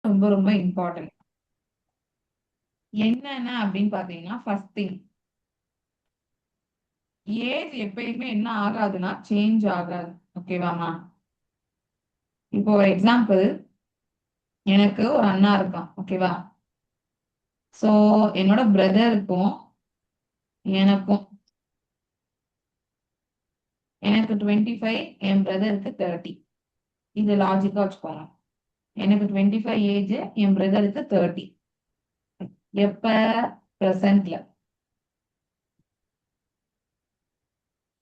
ரொம்ப ரொம்ப இம்பார்ட்டன்ட். என்னென்ன அப்படின்னு பாத்தீங்கன்னா, ஃபர்ஸ்ட் திங், ஏஜ் எப்பயுமே என்ன ஆகாதுன்னா சேஞ்ச் ஆகாது. ஓகேவாமா? இப்போ ஒரு எக்ஸாம்பிள், எனக்கு ஒரு அண்ணா இருக்கான். ஓகேவா? சோ என்னோட பிரதருக்கும் எனக்கும், எனக்கு 25, என் பிரதருக்கு 30. இது லாஜிக்கா வச்சுக்கோங்க. எனக்கு 25 ஏஜ், என் பிரதருக்கு 30. எப்ப? பிரசன்ட்ல.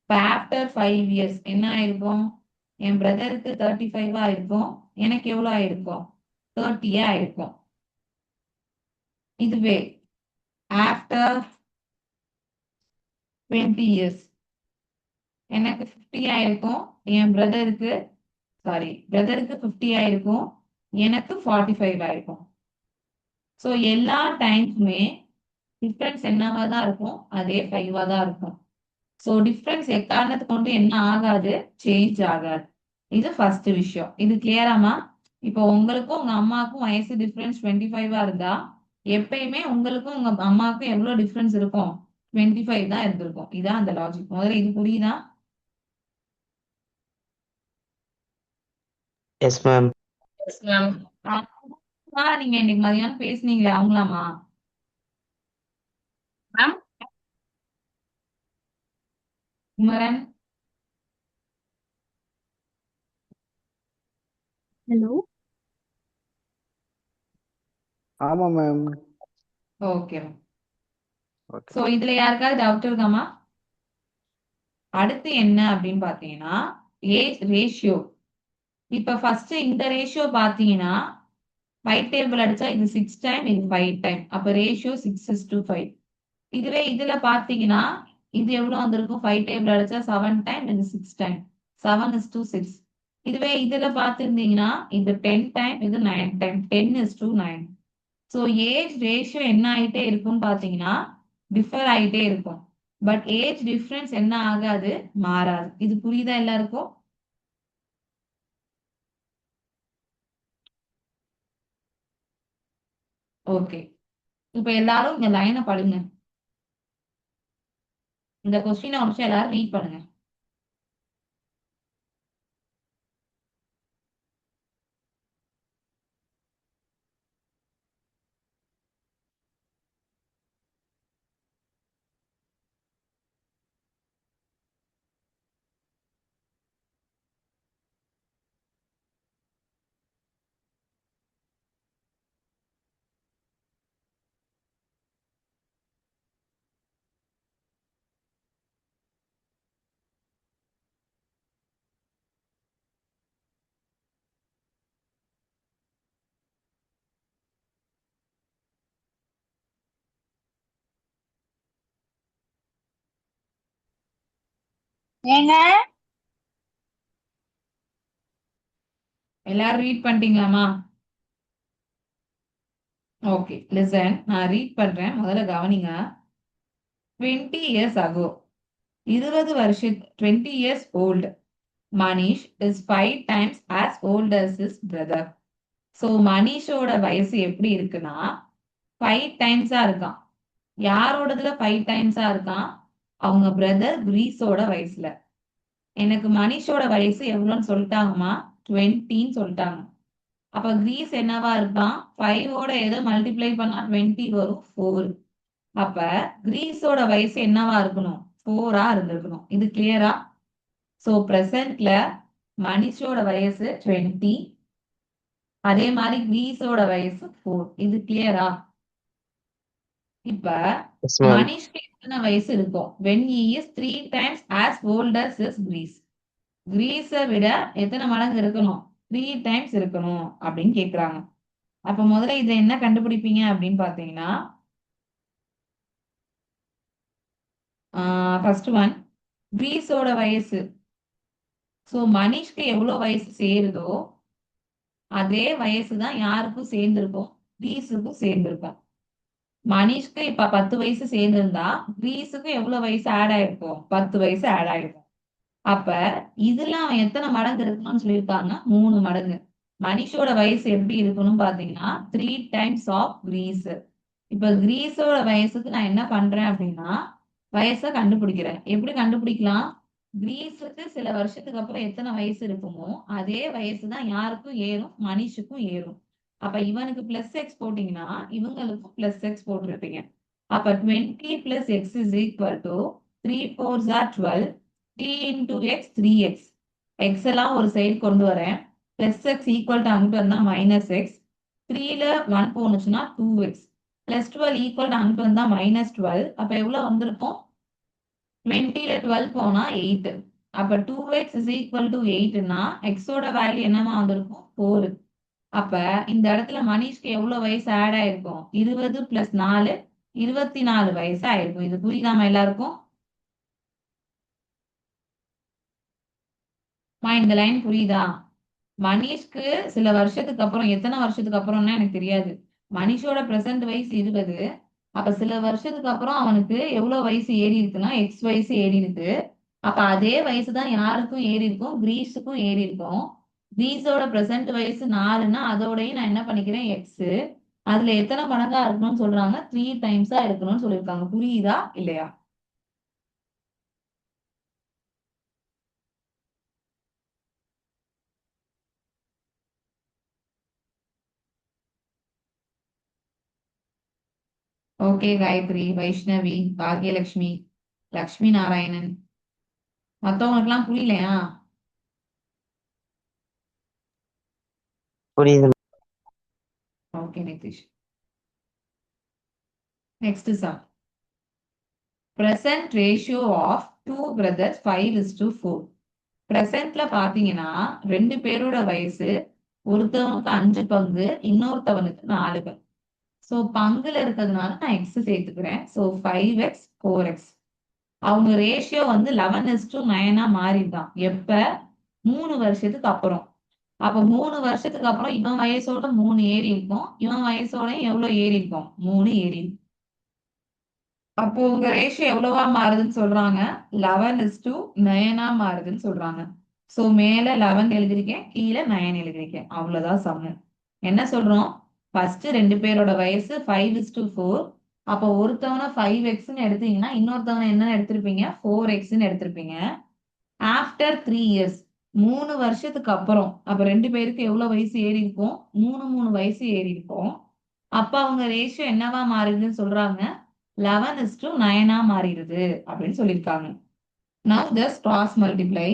ஆஃப்டர் 5 இயர்ஸ் என்ன ஆயிருக்கும்? என் பிரதருக்கு 35 ஆயிருக்கும், எனக்கு எவ்வளவு ஆயிருக்கும்? 30 ஆயிருக்கும். இதுவே ஆஃப்டர் 20 இயர்ஸ் எனக்கு 50 ஆயிருக்கும், என் பிரதருக்கு 50 ஆயிருக்கும், எனக்கு 45 ஆயிருக்கும். ஸோ எல்லா டைம்ஸுமே டிஃபரன்ஸ் என்னவா தான் இருக்கும்? அதே 5 தான் இருக்கும். ஸோ டிஃபரன்ஸ் எக்காரணத்தை கொண்டு என்ன ஆகாது? சேஞ்ச் ஆகாது. இது ஃபர்ஸ்ட் விஷயம். இது கிளியராமா? இப்போ உங்களுக்கும் உங்க அம்மாவுக்கும் வயசு டிஃபரன்ஸ் 25 இருந்தா, எப்பயுமே உங்களுக்கும் உங்க அம்மாவுக்கும் எவ்வளவு டிஃபரன்ஸ் இருக்கும்? 25 தான் இருந்திருக்கும். இதான் அந்த லாஜிக். முதல்ல இது புரியுதா? Yes ma'am. Yes ma'am. நீங்க இன்னைக்கு மதியானம் பேசுனீங்களே அவங்களாமா? Ma'am Kumaran, hello. ஆமா மேம். ஓகே. ஓகே. சோ இதுல யாருக்காவது டவுட் இருக்காமா? அடுத்து என்ன அப்படின்னு பாத்தீங்கன்னா, ஏஜ் ரேஷியோ. இப்ப ஃபர்ஸ்ட் இந்த ரேஷியோ பாத்தீங்கன்னா, 5 டேபிள் அடிச்சா இது 6 டைம், இது 5 டைம். அப்ப ரேஷியோ 6:5. இதுவே இதுல பாத்தீங்கன்னா, இது எவ்வளவு வந்திருக்கும்? 5 டேபிள் அடிச்சா 7 டைம், இது 6 டைம். 7:6. இதுவே இதுல பாத்திருந்தீங்கன்னா, இது 10 டைம், இது 9 டைம். 10:9. ஸோ ஏஜ் ரேஷியோ என்ன ஆயிட்டே இருக்கும்னு பாத்தீங்கன்னா, டிஃபர் ஆயிட்டே இருக்கும். பட் ஏஜ் டிஃபரன்ஸ் என்ன ஆகாது? மாறாது. இது புரியுதா எல்லாருக்கும்? ஓகே. இப்ப எல்லாரும் இந்த லைனை படிங்க. இந்த கொஸ்டினை ஒரு நிமிஷம் எல்லாரும் ரீட் பண்ணுங்க. ஏங்க எல்லாரும் ரீட் பண்ணிட்டீங்களாமா? ஓகே, லிசன், நான் ரீட் பண்றேன், முதல்ல கவனிங்க. 20 இயர்ஸ் ago, 20 வருஷம், 20 years old Manish is 5 times as old as his brother. So மனிஷோட வயசு எப்படி இருக்குன்னா 5 டைம்ஸா இருக்கான். யாரோடதுல 5 டைம்ஸா இருக்கான்? அவங்க பிரதர் கிரீஸோட வயசுல. எனக்கு மனிஷோட வயசு எவ்வளோன்னு சொல்லிட்டாங்கம்மா? 20ன்னு சொல்லிட்டாங்க. அப்ப கிரீஸ் என்னவா இருப்பான்? 5ஓட எதை மல்டிப்ளை பண்ணா 20 வரும்? 4. அப்ப கிரீஸோட வயசு என்னவா இருக்கணும்? 4ஆ இருந்திருக்கணும். இது கிளியரா? சோ பிரசன்ட்ல மனிஷோட வயசு 20, அதே மாதிரி கிரீஸோட வயசு 4. இது கிளியரா? இப்ப எஸ் மேம். மனிஷ்க்கு எத்தனை வயசு இருக்கும்? when he is 3 times as old as his Greece. கிரீஸை விட எத்தனை மடங்கு இருக்கணும்? 3 டைம்ஸ் இருக்கணும் அப்படின்னு கேக்குறாங்க. அப்ப முதல்ல இதை என்ன கண்டுபிடிப்பீங்க அப்படின்னு பாத்தீங்கன்னா, ஃபர்ஸ்ட் ஒன், கிரீஸோட வயசு. சோ மனிஷ்க்கு எவ்வளவு வயசு சேருதோ அதே வயசு தான் யாருக்கும் சேர்ந்திருக்கும்? கிரீஸுக்கும் சேர்ந்திருக்கும். மனிஷ்க்கு இப்ப 10 வயசு சேர்ந்திருந்தா கிரீஸுக்கு எவ்வளவு வயசு ஆட் ஆயிருக்கும்? 10 வயசு ஆட் ஆயிருக்கும். அப்ப இதுல அவன் எத்தனை மடங்கு இருக்கணும்னு சொல்லியிருக்காங்க? 3 மடங்கு. மனிஷோட வயசு எப்படி இருக்கணும் பாத்தீங்கன்னா 3 times ஆஃப் கிரீஸ். இப்ப கிரீஸோட வயசுக்கு நான் என்ன பண்றேன் அப்படின்னா வயசை கண்டுபிடிக்கிறேன். எப்படி கண்டுபிடிக்கலாம்? கிரீஸுக்கு சில வருஷத்துக்கு அப்புறம் எத்தனை வயசு இருக்குமோ அதே வயசு தான் யாருக்கும் ஏறும், மனிஷுக்கும் ஏறும். அப்ப இவனுக்கு பிளஸ் எக்ஸ் போட்டீங்கன்னா இவங்களுக்கும் பிளஸ் எக்ஸ் போட்டிருப்பீங்க. அப்ப 20 plus X is equal to 3 4s are 12, 3 into X 3x. X எல்லாம் ஒரு சைடு கொண்டு வரேன். பிளஸ் எக்ஸ் ஈக்குவல் டு அங்கிட்டு வந்தா மைனஸ் எக்ஸ், 3ல 1 போனுச்சுன்னா 2x, பிளஸ் 12 ஈக்குவல் டு அங்கிட்டு வந்தா -12. அப்ப எவ்வளவு வந்திருக்கும்? 20ல 12 போனா 8. அப்ப 2x is equal to 8னா எக்ஸோட வேல்யூ என்னவா வந்திருக்கும்? 4. அப்ப இந்த இடத்துல மனிஷ்க்கு எவ்வளவு வயசு ஆட் ஆயிருக்கும்? 20 பிளஸ் 4 24 வயசு ஆயிருக்கும். இது புரியுதாமா எல்லாருக்கும்? இந்த லைன் புரியுதா? மனிஷ்க்கு சில வருஷத்துக்கு அப்புறம், எத்தனை வருஷத்துக்கு அப்புறம்னா எனக்கு தெரியாது. மனிஷோட பிரசன்ட் வயசு 20. அப்ப சில வருஷத்துக்கு அப்புறம் அவனுக்கு எவ்வளவு வயசு ஏறி இருக்குன்னா எக்ஸ் வயசு ஏறி இருக்கு. அப்ப அதே வயசு தான் யாருக்கும் ஏறி இருக்கும்? கிரீஸுக்கும் ஏறி இருக்கும். கிரீஸோட பிரசன்ட் வயசு 4ன்னா அதோடய நான் என்ன பண்ணிக்கிறேன்? எக்ஸ். அதுல எத்தனை மடங்கா இருக்கணும்னு சொல்றாங்க? 3 டைம்ஸா இருக்கணும்னு சொல்லியிருக்காங்க. புரியுதா இல்லையா? ஓகே காயத்ரி, வைஷ்ணவி, பாக்யலட்சுமி, லக்ஷ்மி நாராயணன், மத்தவங்களுக்கு எல்லாம் புரியலையா? புரியுது. Okay Nitish. Next sum. present ratio of two brothers 5:4. பிரசன்ட்ல பாத்தீங்கன்னா 2 பேரோட வயசு ஒருத்தவனுக்கு 5 பங்கு, இன்னொருத்தவனுக்கு 4 பங்கு. சோ பங்குல இருக்கிறதுனால நான் எக்ஸ் சேர்த்துக்கிறேன். So 5x 4x. அவங்க ரேஷியோ வந்து 11:9 மாறிடுதான். எப்ப? 3 வருஷத்துக்கு அப்புறம். அப்ப 3 வருஷத்துக்கு அப்புறம் இவன் வயசோட 3 ஏறி இருக்கும், இவன் வயசோட எவ்வளவு ஏறி இருக்கும்? 3 ஏறி இருக்கும். அப்போ உங்க ரேஷியோ எவ்வளவா மாறுதுன்னு சொல்றாங்க? 11:9 மாறுதுன்னு சொல்றாங்க. சோ மேல 11 எழுதிருக்கேன், கீழே 9 எழுதிருக்கேன். அவ்வளவுதான் சமம். என்ன சொல்றோம்? ஃபர்ஸ்ட் 2 பேரோட வயசு 5:4. அப்போ ஒருத்தவனை 5x எடுத்தீங்கன்னா இன்னொருத்தவனை என்ன எடுத்திருப்பீங்க? 4x எடுத்திருப்பீங்க. ஆஃப்டர் 3 இயர்ஸ், 3 வருஷத்துக்கு அப்புறம், அப்ப 2 பேருக்கு எவ்வளவு வயசு ஏறி இருக்கும்? 3 வயசு ஏறி இருக்கும். அப்ப அவங்க ரேஷியோ என்னவா மாறுதுன்னு சொல்றாங்க? 11:9 மாறிடுது அப்படின்னு சொல்லியிருக்காங்க. Now just cross multiply.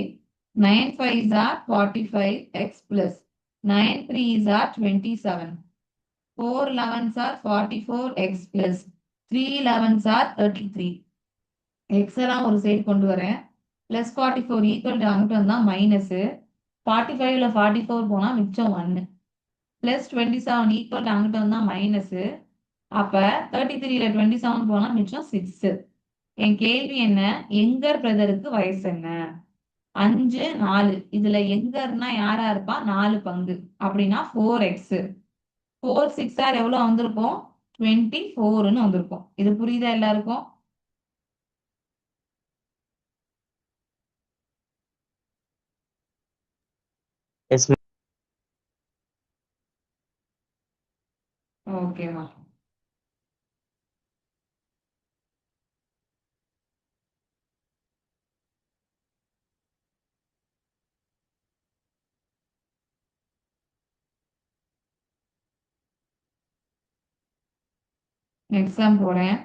9 5s are 45x plus 9 3s are 27. 4 11s are 44x plus 3 11s are 33. x எல்லாம் ஒரு சைடு கொண்டு வரேன். பிளஸ் 44 ஈக்குவல் டு அங்கிட்டு வந்தா மைனஸ் 45ல 44 போனா மிச்சம் 1. பிளஸ் 27 ஈக்குவல் டு அங்கிட்டு வந்தா மைனஸ். அப்ப 33ல 27 போனா மிச்சம் 6. என் கேள்வி என்ன? எங்கர் பிரதருக்கு வயசு என்ன? 5 4. இதுல எங்கர்னா யாரா இருப்பா? 4 பங்கு. அப்படின்னா 4x. 4 6 ஆர் எவ்வளவு வந்திருக்கும்? 24ன்னு வந்திருக்கும். இது புரியுதா எல்லாருக்கும்? எஸ் ஓகேமா. எக்ஸாம் போறேன்.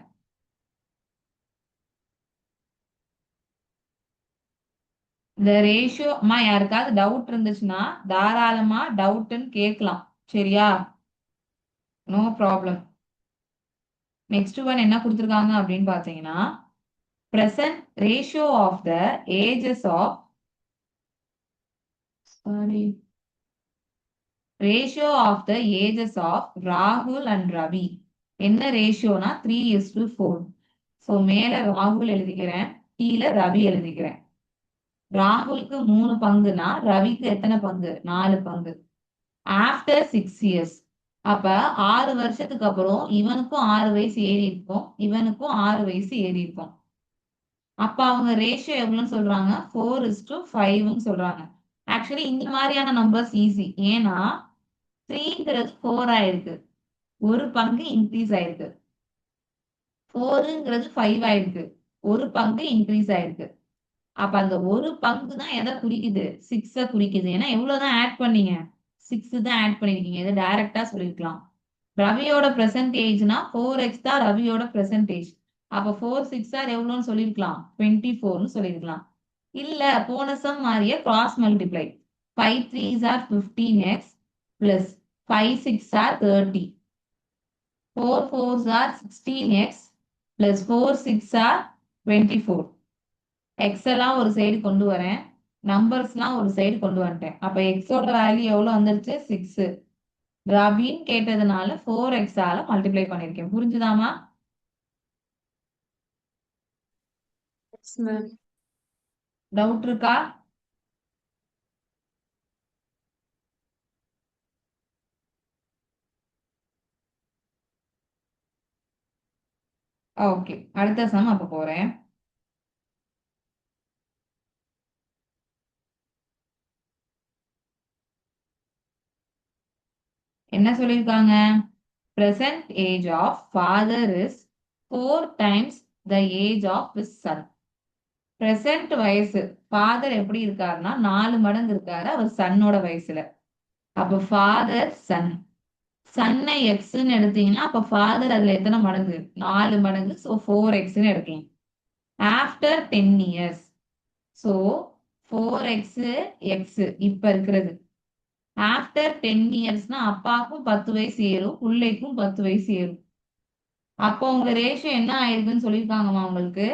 இந்த ரேஷியோ அம்மா யாருக்காவது டவுட் இருந்துச்சுன்னா தாராளமா டவுட்னு கேட்கலாம். சரியா? No problem. நெக்ஸ்ட் ஒன் என்ன கொடுத்துருக்காங்க அப்படின்னு பாத்தீங்கன்னா present ratio of the ages of ratio of the ages of Rahul and Ravi. என்ன ரேஷியோனா 3:4. ஸோ மேல ராகுல் எழுதிக்கிறேன், கீழே ரவி எழுதிக்கிறேன். ராகுலுக்கு 3 பங்குனா ரவிக்கு எத்தனை பங்கு? 4 பங்கு. ஆஃப்டர் 6 இயர்ஸ், அப்ப 6 வருஷத்துக்கு அப்புறம் இவனுக்கும் 6 வயசு ஏறி இருக்கும், இவனுக்கும் 6 வயசு ஏறி இருக்கும். அப்ப அவங்க ரேஷியோ எவ்வளவுன்னு சொல்றாங்க? 4:5ன்னு சொல்றாங்க. ஆக்சுவலி இந்த மாதிரியான நம்பர்ஸ் ஈஸி. ஏன்னா 3ங்கிறது 4 ஆயிருக்கு. ஒரு பங்கு இன்க்ரீஸ் ஆயிருக்கு. 4ங்கிறது 5 ஆயிருக்கு. ஒரு பங்கு இன்க்ரீஸ் ஆயிருக்கு. அப்ப அந்த ஒரு பங்கு தான் எதை குறிக்குது? 6 குறிக்குது. ஏன்னா எவ்வளவுதான் ஆட் பண்ணீங்க? 6 தான் ஆட் பண்ணிருக்கீங்க. இதை டைரக்டா சொல்லிருக்கலாம். ரவியோட பெர்சன்டேஜ்னா 4x தான் ரவியோட பெர்சன்டேஜ். அப்ப 4 6 ஆர் எவ்வளோன்னு சொல்லிருக்கலாம்? 24ன்னு சொல்லிருக்கலாம். இல்ல போன சம் மாதிரியே cross multiply. 5 3s are 15x plus 5 6 are 30. 4 4s are 16x plus 4 6 are 24. X எல்லாம் ஒரு சைடு கொண்டு வரேன், நம்பர்ஸ்லாம் ஒரு சைடு கொண்டு வந்துட்டேன். அப்ப எக்ஸோட வேல்யூ எவ்வளவு வந்துருச்சு? 6. ரவின்னு கேட்டதுனால 4x ஆல மல்டிப்ளை பண்ணிருக்கேன். புரிஞ்சுதாமா? Yes, ma'am. டவுட் இருக்கா? ஓகே, அடுத்த சம் அப்ப போறேன். என்ன சொல்லியிருக்காங்க? present age of father is 4 times the age of his son. present வயசு ஃபாதர் எப்படி இருக்காருன்னா 4 மடங்கு இருக்காரு அவர் சன்னோட வயசுல. அப்ப ஃபாதர் சன், சன்னை எக்ஸ்ன்னு எடுத்தீங்கன்னா அப்ப ஃபாதர் அதுல எத்தனை மடங்கு? 4 மடங்கு. ஸோ 4xன்னு எடுக்கலாம். After 10 years, so 4x X இப்ப இருக்கிறது. ஆஃப்டர் 10 இயர்ஸ்னா அப்பாவுக்கும் 10 வயசு ஏறும், பிள்ளைக்கும் 10 வயசு ஏறும். அப்போ உங்க ரேஷியோ என்ன ஆயிருக்குன்னு சொல்லியிருக்காங்கம்மா உங்களுக்கு?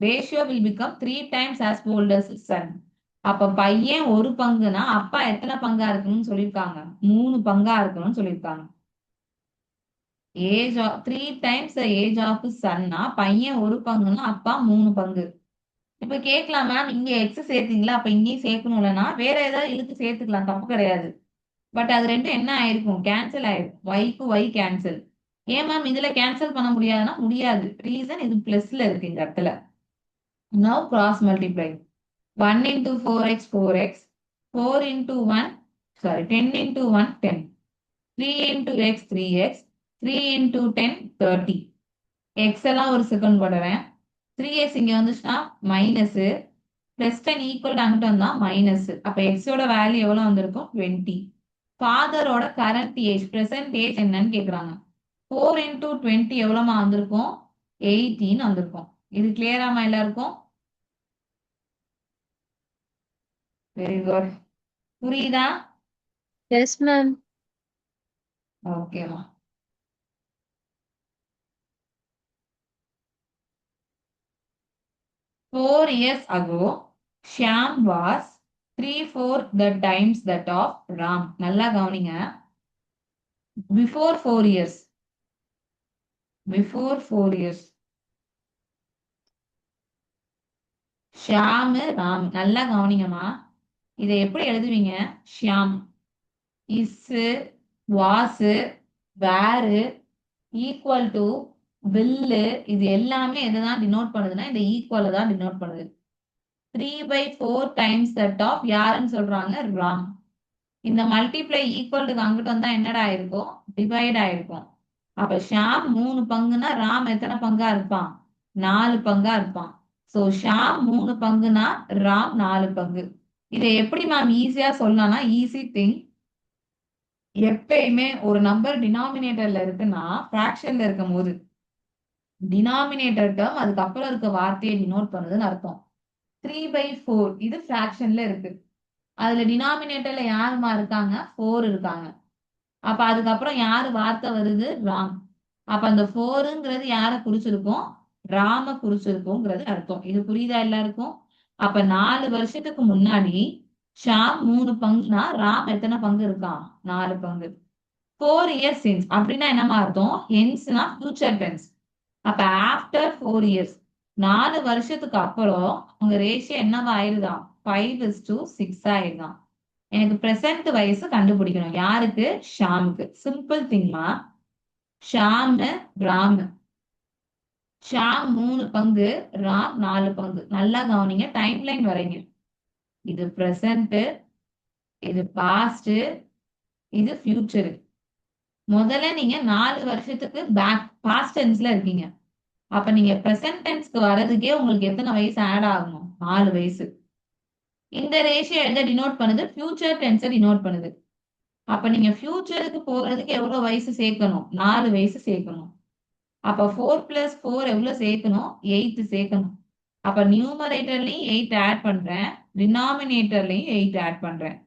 Ratio will become 3 times as old as son. அப்ப பையன் ஒரு பங்குனா அப்பா எத்தனை பங்கா இருக்கணும்னு சொல்லியிருக்காங்க? 3 பங்கா இருக்கணும்னு சொல்லியிருக்காங்க. Age of 3 times the age of சன்னா பையன் ஒரு பங்குனா அப்பா 3 பங்கு. இப்ப கேட்கலாம் மேம் இங்க எக்ஸ் சேர்த்தீங்களா, அப்ப இங்கேயும் சேர்க்கணும்லன்னா வேற ஏதாவது இழுத்து சேர்த்துக்கலாம், தப்பு கிடையாது. பட் அது ரெண்டும் என்ன ஆயிருக்கும்? கேன்சல் ஆயிருக்கும். ஒய்க்கு ஒய் கேன்சல். ஏன் மேம் இதுல கேன்சல் பண்ண முடியாதுன்னா முடியாது. ரீசன் இது பிளஸ்ல இருக்கு இந்த இடத்துல. Now cross multiply. 1 into 4x 4x, 4 into 1, sorry 10 into 1 10, 3 into x 3x, 3 into 10 30. x எல்லாம் ஒரு செகண்ட் போடுறேன். 3x இங்க வந்துச்சுன்னா மைனஸ், பிளஸ் 10 ஈக்குவல் அங்கிட்டு வந்தா மைனஸ். அப்ப எக்ஸோட வேல்யூ எவ்வளவு வந்திருக்கும்? 20. ஃபாதரோட கரண்ட் ஏஜ் பிரசன்ட் ஏஜ் என்னன்னு கேக்குறாங்க. 4 into 20 எவ்வளவுமா வந்திருக்கும்? 18 வந்திருக்கும். இது கிளியராமா எல்லாருக்கும்? Very good. புரியுதா? Yes, ma'am. ஓகேமா. Four years ago, Shyam was 3/4 the times that of Ram. நல்லா கவனிங்க. Before 4 years. Before 4 years. Shyam Ram. நல்லா கவனிங்கம்மா. இதை எப்படி எழுதுவீங்க? Shyam is, was, were, equal to, will, இது எல்லாமே எதைதான் டினோட் பண்ணுதுன்னா இந்த ஈக்குவலை தான் டினோட் பண்ணுது. 3/4 டைம்ஸ் தட் ஆஃப் யாருன்னு சொல்றாங்க? ராம். இந்த மல்டிப்ளை ஈக்குவல்டுக்கு அங்கிட்டு வந்தா என்னடா ஆயிருக்கும்? டிவைட் ஆயிருக்கும். அப்ப ஷாம் 3 பங்குனா ராம் எத்தனை பங்கா இருப்பான்? 4 பங்கா இருப்பான். சோ ஷாம் 3 பங்குனா ராம் 4 பங்கு. இதை எப்படி மேம் ஈஸியா சொல்லலாம்னா, ஈஸி திங், எப்பயுமே ஒரு நம்பர் டினாமினேட்டர்ல இருக்குன்னா ஃபிராக்ஷன்ல இருக்கும் போது டினாமினேட்டர் டேர்ம் அதுக்கப்புறம் இருக்க வார்த்தையை டினோட் பண்ணுதுன்னு அர்த்தம். 3/4 இது ஃபிராக்ஷன்ல இருக்கு. அதுல டினாமினேட்டர்ல யாருமா இருக்காங்க? 4 இருக்காங்க. அப்ப அதுக்கப்புறம் யாரு வார்த்தை வருது? ராம். அப்ப அந்த 4ங்கிறது யாரை குறிச்சிருக்கும்? ராம குறிச்சிருக்கும்ங்கிறது அர்த்தம். இது புரியுதா எல்லாருக்கும்? அப்ப 4 வருஷத்துக்கு முன்னாடி ஷாம் 3 பங்குனா ராம் எத்தனை பங்கு இருக்கான்? 4 பங்கு. 4 இயர்ஸ் சின்ஸ் அப்படின்னா என்னமா அர்த்தம்? ஹென்ஸ்னா ஃபியூச்சர் டென்ஸ். அப்ப ஆஃப்டர் 4 இயர்ஸ், 4 வருஷத்துக்கு அப்புறம் உங்க ரேஷியோ என்னவா ஆயிருதான்? 5:6 ஆயிருதான். எனக்கு பிரசன்ட் வயசு கண்டுபிடிக்கணும். யாருக்கு? ஷாமுக்கு. சிம்பிள் திங்மா. ஷாம் ராம். ஷாம் 3 பங்கு, ராம் 4 பங்கு. நல்லா கவனிங்க, டைம் லைன் வரைங்க. இது பிரசன்ட், இது பாஸ்ட், இது ஃபியூச்சர். முதல்ல நீங்க 4 வருஷத்துக்கு பேக் பாஸ்ட் டென்ஸ்ல இருக்கீங்க. அப்ப நீங்க பிரசன்ட் டென்ஸ்க்கு வர்றதுக்கே உங்களுக்கு எத்தனை வயசு ஆட் ஆகணும்? 4 வயசு. இந்த ரேஷியோ எதை டினோட் பண்ணுது? ஃபியூச்சர் டென்ஸை டினோட் பண்ணுது. அப்ப நீங்க ஃபியூச்சருக்கு போறதுக்கு எவ்வளவு வயசு சேர்க்கணும்? 4 வயசு சேர்க்கணும். அப்ப 4 பிளஸ் 4 எவ்வளவு சேர்க்கணும்? 8 சேர்க்கணும். அப்ப நியூமரேட்டர்லயும் 8 ஆட் பண்றேன், டினாமினேட்டர்லயும் 8 ஆட் பண்றேன்.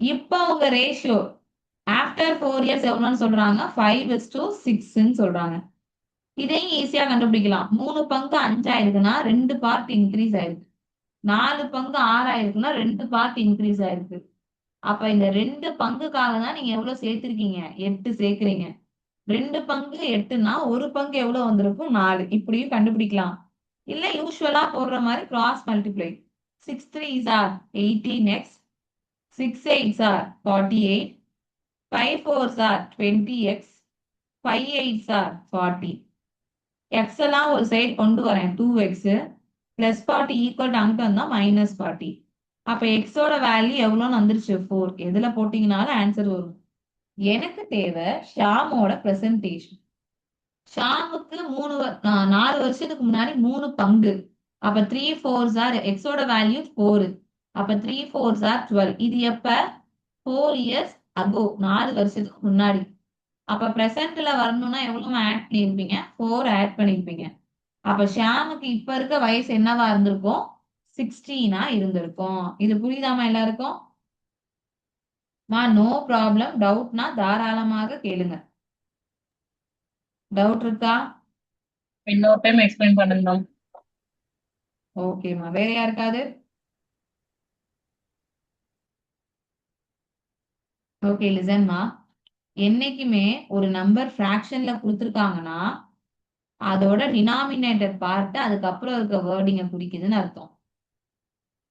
இப்ப உங்க ரேஷியோ ஆஃப்டர் 4 இயர்ஸ் எவ்வளவுன்னு சொல்றாங்க? 5:6ன்னு சொல்றாங்க. இதையும் ஈஸியா கண்டுபிடிக்கலாம். 3 பங்கு 5 ஆயிருக்குன்னா 2 பார்ட் இன்க்ரீஸ் ஆயிருக்கு. 4 பங்கு 6 ஆயிருக்குன்னா 2 பார்ட் இன்க்ரீஸ் ஆயிருக்கு. அப்ப இந்த 2 பங்குக்காக தான் நீங்க எவ்வளவு சேர்த்திருக்கீங்க? 8 சேர்க்கிறீங்க. 2 பங்கு 8ன்னா 1 பங்கு எவ்வளவு வந்திருக்கும்? 4. இப்படியும் கண்டுபிடிக்கலாம். இல்ல யூஸ்வலா போடுற மாதிரி cross multiply. 6 3s are 18x, 6 8s are 48, 5 4s are 20x, 5 8s are 40. X எல்லாம் ஒரு சைடு கொண்டு வரேன். 2x பிளஸ் 40 ஈக்குவல் அங்கிட்டு வந்தா -40. அப்ப எக்ஸோட வேல்யூ எவ்வளோன்னு வந்துருச்சு? 4. எதுல போட்டீங்கனாலும் ஆன்சர் வரும். எனக்கு தேவை ஷாமோட பிரசன்டேஷன். ஷாமுக்கு 4 வருஷத்துக்கு முன்னாடி 3 பங்கு. அப்ப 3 4s are எக்ஸோட வேல்யூ 4. அப்ப 3 4s are 12. இது எப்ப? 4 இயர்ஸ் அகோ, 4 வருஷத்துக்கு முன்னாடி. அப்ப பிரசன்ட்ல வரணும்னா எவ்வளவு ஆட் பண்ணிருப்பீங்க? 4 ஆட் பண்ணிருப்பீங்க. அப்ப ஷாமுக்கு இப்ப இருக்க வயசு என்னவா இருந்திருக்கும்? 16 இருந்திருக்கும். இது புரியுதாமா எல்லாருக்கும்? No problem. டவுட்னா தாராளமாக கேளுங்க. டவுட் இருக்கா? இன்னொரு டைம் எக்ஸ்பிளைன் பண்ணுங்க மேம். ஓகேம்மா, வேற யாருக்காவது? ஓகே, லிசன்மா. என்னைக்குமே ஒரு நம்பர் ஃபிராக்ஷன்ல கொடுத்துருக்காங்கன்னா அதோட டினாமினேட்டர் பார்ட் அதுக்கப்புறம் இருக்க வேர்டிங்க குறிக்குதுன்னு அர்த்தம்.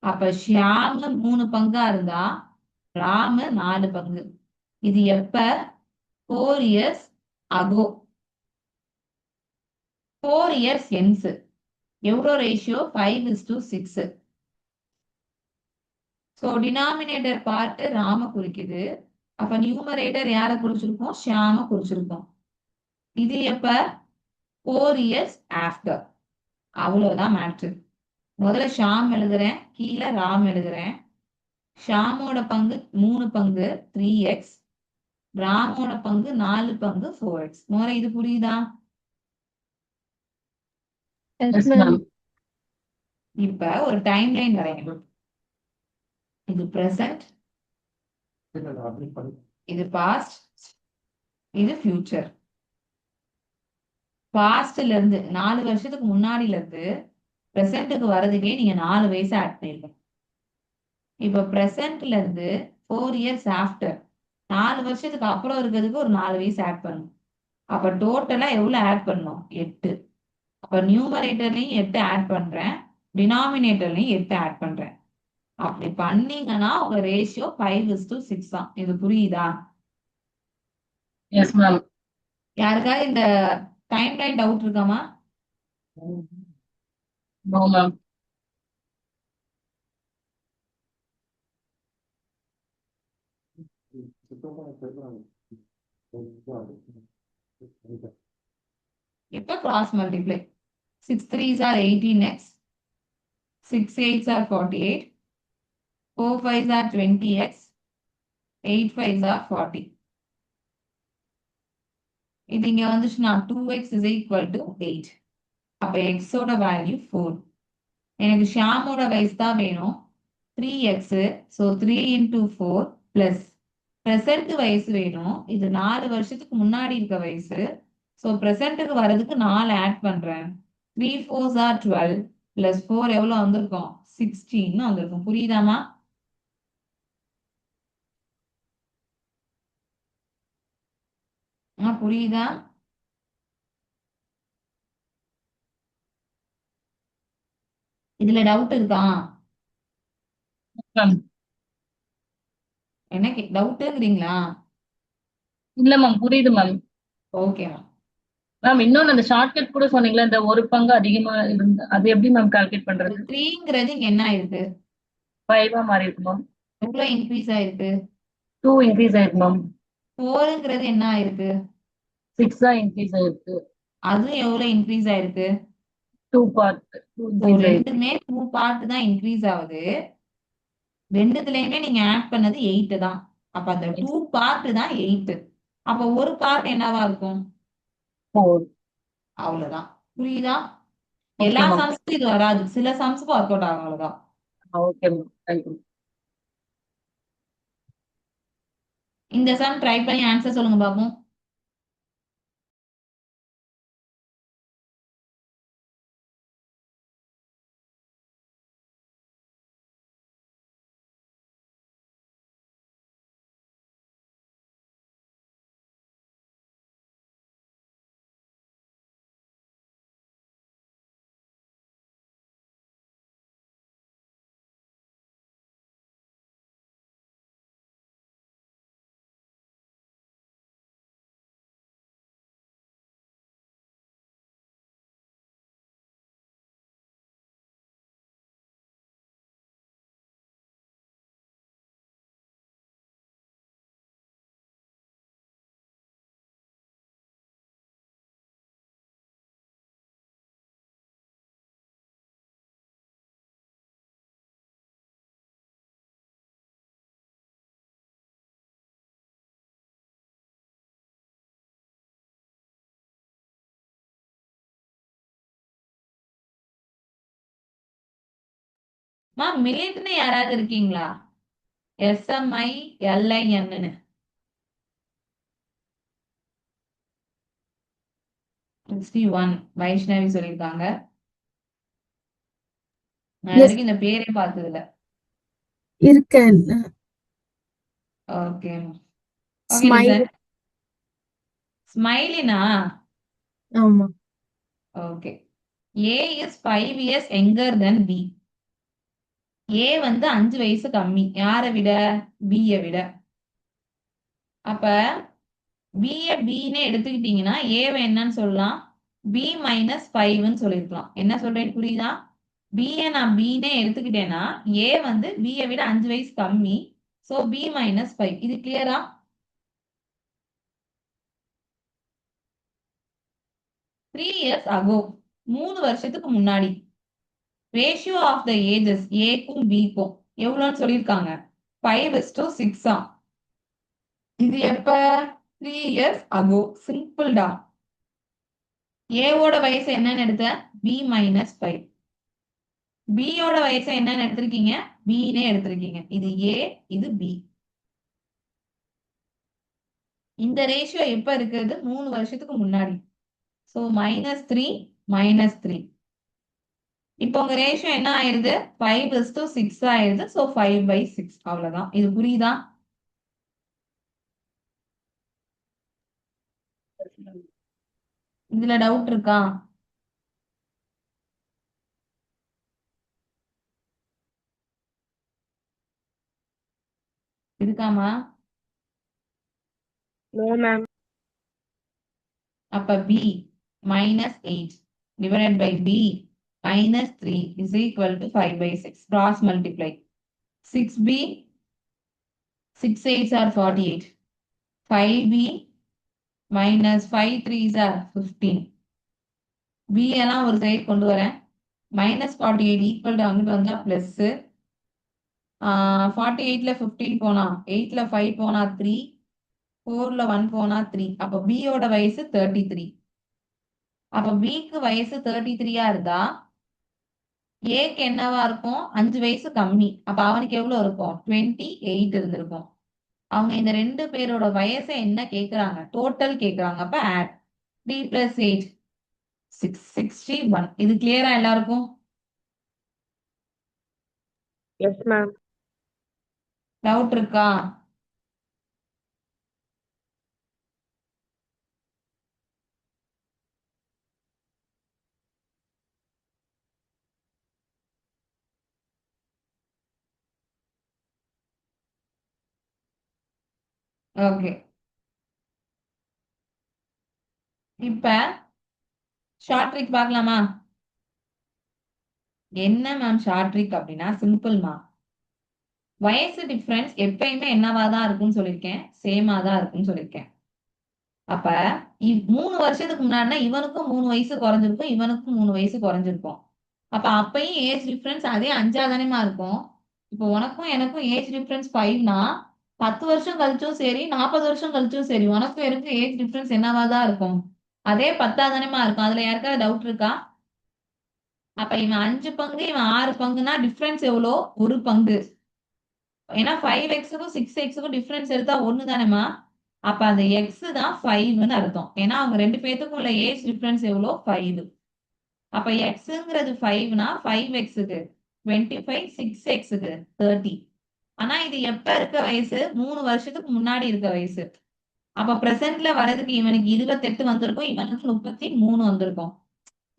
அப்ப ஷியாமு 3 பங்கா இருந்தா ராமு 4 பங்கு. இது எப்ப? 4 இயர்ஸ் அகோ. 4 years hence. எவ்வளோ ரேஷியோ? 5:6. ஸோ டினாமினேட்டர் பார்ட் ராம குறிக்குது. அப்ப நியூமரேட்டர் யாரை குறிச்சிருக்கோம்? ஷியாம குறிச்சிருக்கோம். இது எப்ப? 4 இயர்ஸ் ஆஃப்டர். அவ்வளவுதான் மேட்ரு. முதல்ல ஷாம் எழுதுறேன், கீழே ராம் எழுதுறேன். ஷாமோட பங்கு 3 பங்கு 3x, ராமோட பங்கு 4 பங்கு 4x. முதல்ல இது புரியுதா? Yes, yes ma'am. மேம். இப்ப ஒரு டைம் லைன் வரையணும். இது பிரசன்ட், இது பாஸ்ட், இது ஃபியூச்சர். பாஸ்ட்ல இருந்து 4 வருஷத்துக்கு முன்னாடில இருந்து பிரசன்ட்டுக்கு வர்றதுக்கே நீங்க 4 வயசு ஆட் பண்ணிருக்கணும். இப்ப பிரசன்ட்ல இருந்து 4 இயர்ஸ் ஆஃப்டர், 4 வருஷத்துக்கு அப்புறம் இருக்கிறதுக்கு ஒரு 4 வயசு ஆட் பண்ணணும். அப்ப டோட்டலா எவ்வளவு ஆட் பண்ணணும்? 8. அப்ப நியூமரேட்டர்லயும் 8 ஆட் பண்றேன், டினாமினேட்டர்லயும் 8 ஆட் பண்றேன். அப்படி பண்ணீங்கன்னா உங்க ரேஷியோ 5:6 தான். இது புரியுதா? Yes ma'am. யாருக்காவது இந்த டைம் லைன் டவுட் இருக்காமா? No ma'am. இப்ப cross multiply. 6 3s are 18x, 6 8s are 48, 4 5s are 20x, 8 5s are 40. இது இங்க வந்துச்சுன்னா 2x is equal to 8. அப்ப x ஓட வேல்யூ 4. எனக்கு ஷாமோட வயசு தான் வேணும், 3x. So 3 into 4 plus present வயசு வேணும். இது 4 வருஷத்துக்கு முன்னாடி இருக்க வயசு. ஸோ பிரசன்ட்டுக்கு வர்றதுக்கு 4 ஆட் பண்றேன். 3 4s are 12 பிளஸ் 4 எவ்வளவு வந்திருக்கும்? 16 வந்திருக்கும். புரியுதாமா? புரியுதா? இதுல டவுட் இருக்கா? மேம். என்ன டவுட்டுங்கிறீங்களா? இல்ல மேம், புரியுது மேம். ஓகேமா. மேம் இன்னொன்னு அந்த ஷார்ட்கட் கூட சொன்னீங்களா, இந்த ஒரு பங்கு அதிகமா இருந்து அது எப்படி மேம் கால்குலேட் பண்றது? 3ங்கிறது இங்க என்ன ஆயிருக்கு? 5 மாறி இருக்கு மேம். எவ்வளவு இன்க்ரீஸ் ஆயிருக்கு? 2 இன்க்ரீஸ் ஆயிருக்கு மேம். 4ங்கிறது என்ன ஆயிருக்கு? 6 தான் இன்க்ரீஸ் ஆயிருக்கு. அதுவும் எவ்வளவு இன்க்ரீஸ் ஆயிருக்கு? 2 பார்ட் 2 ஸோ இன்க்ரீஸ் ஆயிருக்கு. ரெண்டுமே 2 பார்ட் தான் இன்க்ரீஸ் ஆகுது. ரெண்டுத்துலயுமே நீங்க ஆட் பண்ணது 8 தான். அப்ப அந்த 2 பார்ட் தான் 8. அப்ப ஒரு பார்ட் என்னவா இருக்கும்? 4. அவ்வளவுதான். புரியுதா? ஓகே எல்லா மேம். சம்ஸ்க்கும் இது வராது. சில சம்ஸ்க்கு ஒர்க் அவுட் ஆகும், அவ்வளவுதான். Okay ma'am. தேங்க்யூ. இந்த சம் ட்ரை பண்ணி ஆன்சர் சொல்லுங்க பாப்போம். மில்லியன்ட்னு யாராவது இருக்கீங்களா? SMI LIN 61 வைஷ்ணவி சொல்லியிருக்காங்க. நான் இது எஸ் வரைக்கும் இந்த பேரே பார்த்தது இல்ல. இருக்கேன். Okay okay smile. லிசன். ஸ்மைலினா? ஆமா. Okay. A is 5 years younger than B. A வந்து 5 வயசு கம்மி. யாரை விட? B ய விட. அப்ப B ய B ன்னு எடுத்துக்கிட்டீங்கன்னா A வை என்னன்னு சொல்லலாம்? B மைனஸ் 5ன்னு சொல்லியிருக்கலாம். என்ன சொல்றேன்னு புரியுதா? B ய நான் B ன்னே எடுத்துக்கிட்டேன்னா A வந்து B ய விட 5 வயசு கம்மி. So B minus 5. இது கிளியரா? 3 years ago, 3 வருஷத்துக்கு முன்னாடி ரேஷியோ ஆஃப் த ஏஜஸ் ஏக்கும் பிக்கும் எவ்வளோன்னு சொல்லியிருக்காங்க? 5:6 ஆ. இது எப்ப? 3 years ago. சிம்பிள் டா. ஏவோட வயசு என்னன்னு எடுத்த? B minus 5. B யோட வயசு என்னன்னு எடுத்திருக்கீங்க? B னே எடுத்திருக்கீங்க. இது A, இது B. இந்த ரேஷியோ எப்ப இருக்கிறது? 3 வருஷத்துக்கு முன்னாடி. சோ -3 -3. இப்போ உங்க ரேஷியோ என்ன ஆயிருது? 5:6 ஆயிருது. சோ 5/6. அவ்வளவுதான். இது புரியுதா? இதுல டவுட் இருக்கா? இருக்காமா? No, ma'am. அப்ப B -8 divided by B -3 is equal to 5/6. Cross multiply. 6B, 6 8s are 48. 5B minus 5 3s are 15. B எல்லாம் ஒரு சைடு கொண்டு வரேன். -48 ஈக்குவல் டு அங்கிட்டு வந்தா பிளஸ். 48ல 15 போனா 8ல 5 போனா 3, 4ல 1 போனா 3. அப்ப B யோட வயசு 33. அப்ப Bக்கு வயசு 33ஆ இருந்தா ஏக்கு என்னவா இருக்கும்? 5 வயசு கம்மி. அப்ப அவனுக்கு எவ்வளவு இருக்கும்? 28 இருந்திருக்கும். அவங்க இந்த ரெண்டு பேரோட வயசை என்ன கேக்குறாங்க? டோட்டல் கேக்குறாங்க. அப்ப ஆட் 3 + 8 661. இது கிளியரா எல்லாருக்கும்? Yes, ma'am. டவுட் இருக்கா? ஓகே. இப்ப ஷார்ட் ட்ரிக் பார்க்கலாமா? என்ன மேம் ஷார்ட் ட்ரிக் அப்படின்னா சிம்பிள்மா. வயசு டிஃபரன்ஸ் எப்பயுமே என்னவா தான் இருக்கும்னு சொல்லியிருக்கேன், சேமா தான் இருக்கும்னு சொல்லியிருக்கேன். அப்ப 3 வருஷத்துக்கு முன்னாடினா இவனுக்கும் 3 வயசு குறைஞ்சிருக்கும், இவனுக்கும் 3 வயசு குறைஞ்சிருக்கும். அப்ப அப்பயும் ஏஜ் டிஃபரன்ஸ் அதே 5ஆ தானேமா இருக்கும். இப்போ உனக்கும் எனக்கும் ஏஜ் டிஃபரன்ஸ் 5னா 10 வருஷம் கழிச்சும் சரி, 40 வருஷம் கழிச்சும் சரி, உனக்கும் எனக்கும் ஏஜ் டிஃபரன்ஸ் என்னவா தான் இருக்கும், அதே 10ஆ தானேமா இருக்கும். அதுல யாருக்காவது டவுட் இருக்கா? அப்ப இவன் 5 பங்கு, இவன் 6 பங்குனா டிஃபரன்ஸ் எவ்வளோ? 1 பங்கு. ஏன்னா 5x-க்கும் 6x-க்கும் டிஃபரன்ஸ் எடுத்தா 1 தானேமா. அப்ப அந்த x தான் 5ன்னு அர்த்தம். ஏன்னா அவங்க 2 பேத்துக்கும் உள்ள ஏஜ் டிஃபரன்ஸ் எவ்வளோ? 5. அப்ப xங்கிறது 5னா 5x-க்கு 25, 6x-க்கு 30. ஆனா இது எப்ப இருக்க வயசு? 3 வருஷத்துக்கு முன்னாடி இருக்க வயசு. அப்ப பிரசன்ட்ல வரதுக்கு இவனுக்கு 28 வந்திருக்கும், இவனுக்கு 33 வந்திருக்கும்.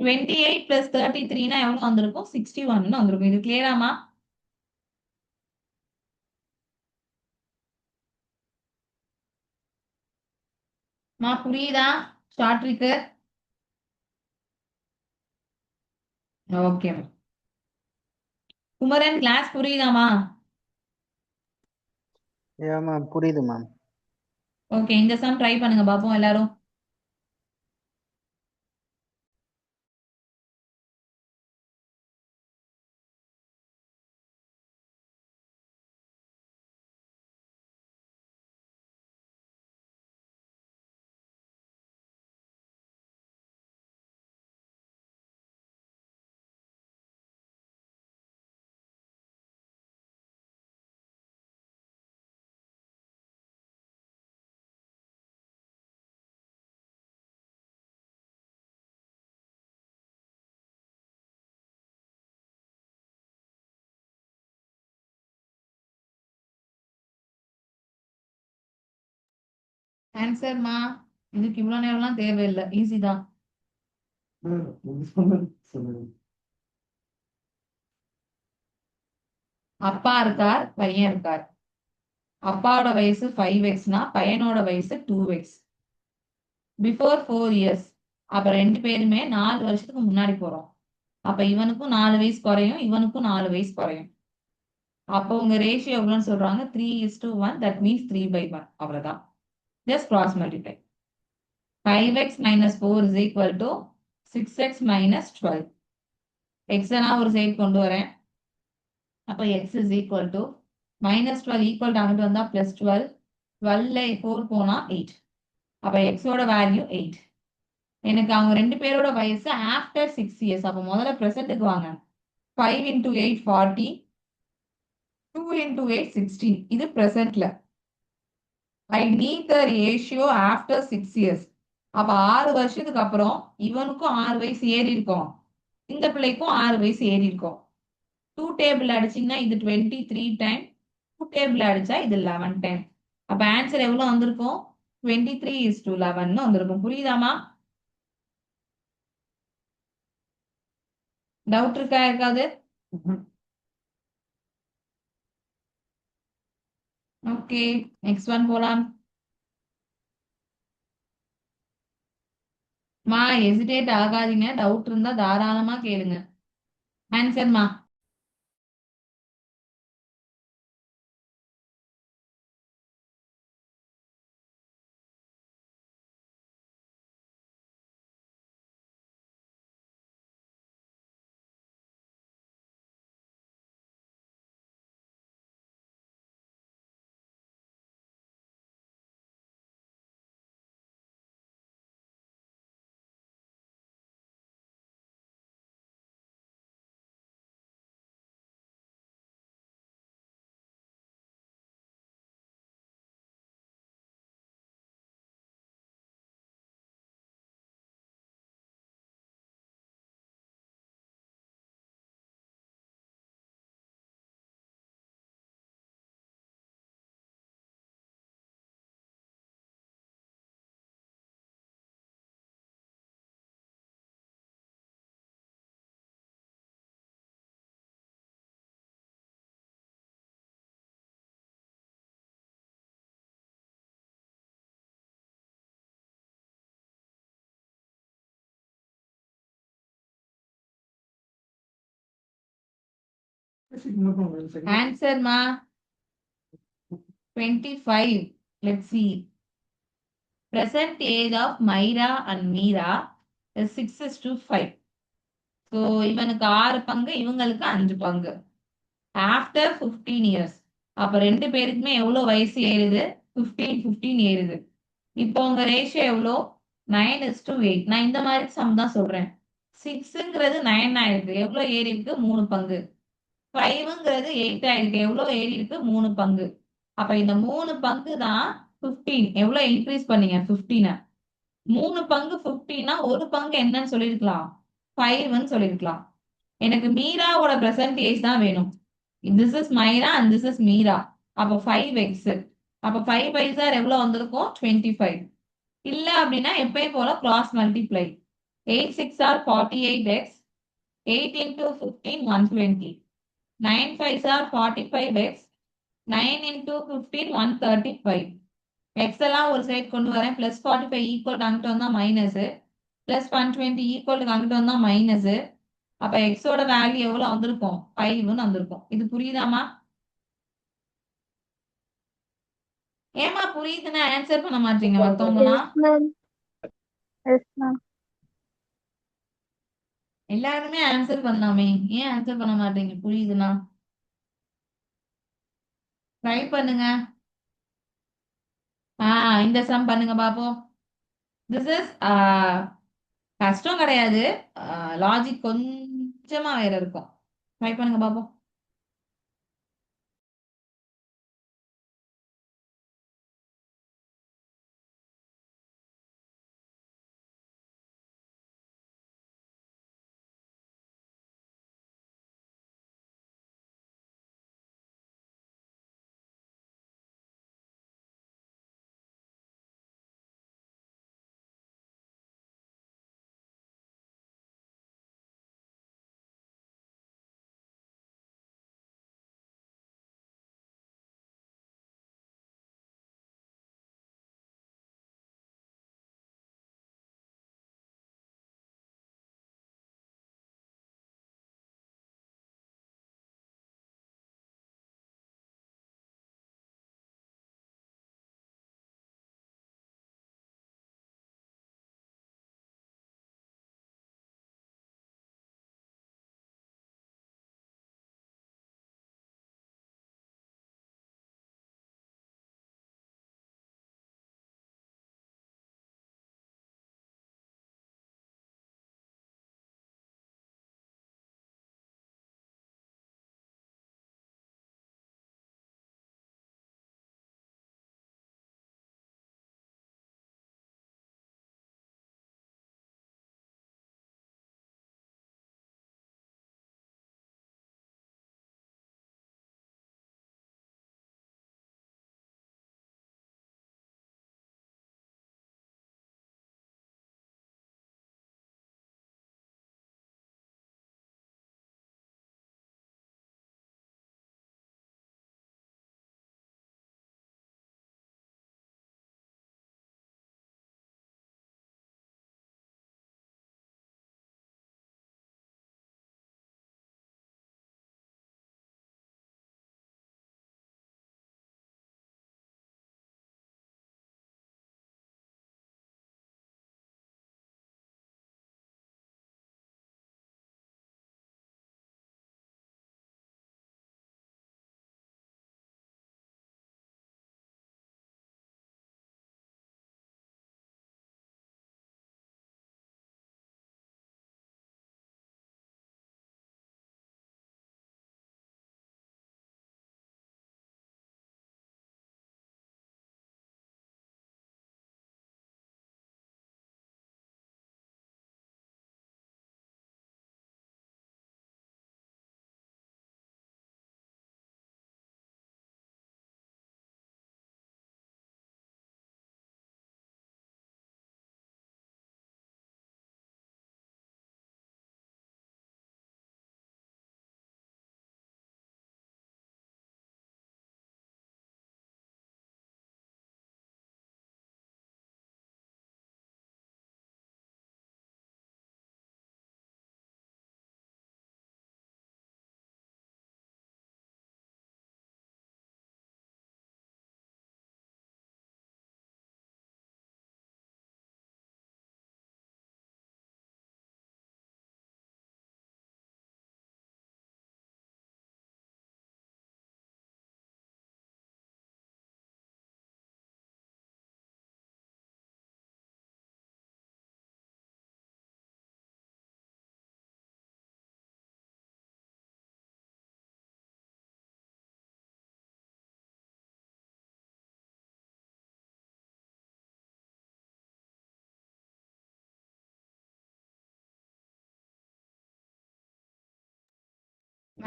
28 பிளஸ் 33னா எவ்வளவு வந்திருக்கும்? 61 வந்திருக்கும். இது கிளியராமா? புரியுதா? Short trick. Okay. Kumaran class புரியுதாமா? யா மேம் புரியுது மேம். ஓகே, இந்த சம் ட்ரை பண்ணுங்க பாப்போம் எல்லாரும். ஆன்சர்மா. இதுக்கு இவ்வளவு நேரம்லாம் தேவையில்லை, ஈஸி தான். அப்பா இருக்கார், பையன் இருக்கார். அப்பாவோட வயசு 5x-னா பையனோட வயசு 2x. Before 4 years. அப்ப 2 பேருமே 4 வருஷத்துக்கு முன்னாடி போறோம். அப்ப இவனுக்கும் 4 வயசு குறையும், இவனுக்கும் 4 வயசு குறையும். அப்போ உங்க ரேஷியோ எவ்வளவுன்னு சொல்றாங்க? 3:1. That means 3/1. அவ்வளவுதான். Just cross multiply. 5x minus 4 is equal to 6x minus 12. x நான் ஒரு சைடு கொண்டு வரேன். அப்ப x is equal to -12 equal அங்கிட்டு வந்தா +12. 12ல 4 போனா 8. அப்ப x ஓட வேல்யூ 8. எனக்கு அவங்க 2 பேரோட வயசு ஆஃப்டர் 6 இயர்ஸ். அப்ப முதல்ல பிரசன்ட்டுக்கு வாங்க. 5 into 8 40, 2 into 8 16. இது பிரசன்ட்ல. I need the ratio after 6 years. அப்ப 6 வருஷத்துக்கு அப்புறம் இவனுக்கும் 6 வயசு ஏறி இருக்கும், இந்த பிள்ளைக்கும் 6 வயசு ஏறி இருக்கும். 2 டேபிள் அடிச்சீங்கன்னா இது 23 டைம், 2 டேபிள் அடிச்சா இது 11 டைம். அப்ப ஆன்சர் எவ்வளவு வந்திருக்கும்? 23:11 வந்திருக்கும். புரியுதாமா? டவுட் இருக்கா இருக்காது? ஓகே, நெக்ஸ்ட் ஒன் போலாம். ஹெசிடேட் ஆகாதீங்க, டவுட் இருந்தா தாராளமா கேளுங்க. ஆன்சர்மா. ஆன்சர்மா. 25. Let's see. Present age of Myra and Meera is 6:5. So இவனுக்கு 6 பங்கு, இவங்களுக்கு 5 பங்கு. After 15 years. அப்ப 2 பேருக்குமே எவ்வளவு வயசு ஏறுது? 15 ஏறுது. இப்போ உங்க ரேஷியோ எவ்வளோ? 9:8. நான் இந்த மாதிரி சம் தான் சொல்றேன். 6ங்கிறது 9 ஆயிருக்கு, எவ்வளவு ஏறி இருக்கு? 3 பங்கு. 5ங்கிறது 8 ஆயிருக்கு, எவ்வளவு ஏறி இருக்கு? 3 பங்கு. அப்ப இந்த 3 பங்கு தான் 15. எவ்வளவு இன்க்ரீஸ் பண்ணீங்க? 15. 3 பங்கு 15னா ஒரு பங்கு என்னன்னு சொல்லியிருக்கலாம்? 5ன்னு சொல்லியிருக்கலாம். எனக்கு மீராவோட பிரசன்ட் ஏஜ் தான் வேணும். This is மைரா and this is Meera. அப்போ 5x. அப்ப 5 பைசார் எவ்வளவு வந்திருக்கும்? 25. இல்ல அப்படின்னா எப்பயும் போல cross multiply. 8 6 are 48x. 8 into 15 120. 9 5 are 45x. 9 into 15 135. X எல்லாம் ஒரு சைடு கொண்டு வரேன். பிளஸ் 45 ஈக்குவல் அங்கிட்டு வந்தா மைனஸ். பிளஸ் 120 ஈக்குவல் அங்கிட்டு வந்தா மைனஸ். அப்ப எக்ஸோட வேல்யூ எவ்வளவு வந்திருக்கும்? 5ன்னு வந்திருக்கும். இது புரியுதாமா? ஏமா புரியுதுன்னா ஆன்சர் பண்ண மாட்டீங்க மத்தவங்கலாம்? Yes, ma'am. Yes, ma'am. எல்லாருமே ஆன்சர் பண்ணலாமே, ஏன் ஆன்சர் பண்ண மாட்டீங்க? புரியுதுன்னா ட்ரை பண்ணுங்க. இந்த சம் பண்ணுங்க பாப்போம். திஸ் இஸ் கஷ்டம் கிடையாது. லாஜிக் கொஞ்சமா வேற இருக்கும். ட்ரை பண்ணுங்க பாப்போம்.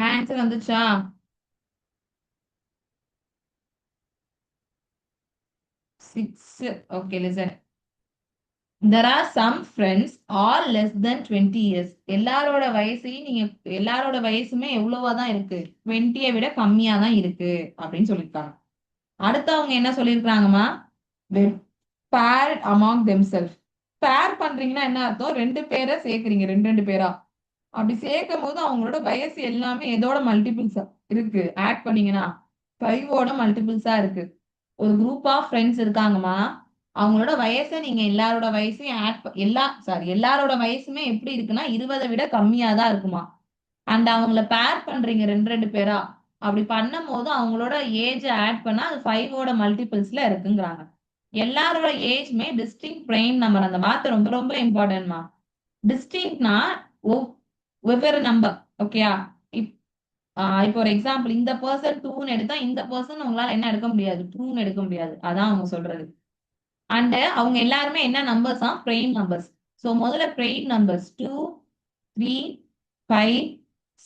ஆன்சர் வந்துச்சா? 6. Okay, listen. There are some friends all less than 20 years. எல்லாரோட வயசையும் நீங்க எல்லாரோட வயசுமே எவ்வளவா தான் இருக்கு? 20 விட கம்மியா தான் இருக்கு அப்படின்னு சொல்லியிருக்காங்க. அடுத்து அவங்க என்ன சொல்லியிருக்காங்கம்மா? பேர் அமாங் தெம்செல்ஃப். பேர் பண்றீங்கன்னா என்ன அர்த்தம்? ரெண்டு பேரை சேர்க்குறீங்க, ரெண்டு ரெண்டு பேரா. அப்படி சேர்க்கும் போது அவங்களோட வயசு எல்லாமே எதோட மல்டிபிள்ஸா இருக்கு? ஆட் பண்ணீங்கன்னா 5ஓட மல்டிபிள்ஸா இருக்கு. ஒரு குரூப் ஆஃப் ஃப்ரெண்ட்ஸ் இருக்காங்கம்மா. அவங்களோட வயசை நீங்க எல்லாரோட வயசையும் எல்லாரோட வயசுமே எப்படி இருக்குன்னா 20 விட கம்மியா தான் இருக்குமா. அண்ட் அவங்கள பேர் பண்றீங்க ரெண்டு ரெண்டு பேரா. அப்படி பண்ணும் போது அவங்களோட ஏஜ் ஆட் பண்ணா அது 5ஓட மல்டிபிள்ஸ்ல இருக்குங்கிறாங்க. எல்லாரோட ஏஜ்மே டிஸ்டிங் பிரைம் நம்பர். அந்த வார்த்தை ரொம்ப ரொம்ப இம்பார்ட்டன்ட்மா. டிஸ்டிங்க்னா வெவ்வேறு நம்பர். ஓகேயா? இப்போ ஒரு எக்ஸாம்பிள், இந்த பர்சன் 2ன்னு எடுத்தா இந்த பர்சன் உங்களால என்ன எடுக்க முடியாது? 2ன்னு எடுக்க முடியாது. அதான் அவங்க சொல்றது. அண்ட் அவங்க எல்லாருமே என்ன நம்பர்ஸ் தான்? Prime numbers. ஸோ முதல்ல பிரைம் நம்பர்ஸ் 2, 3, 5,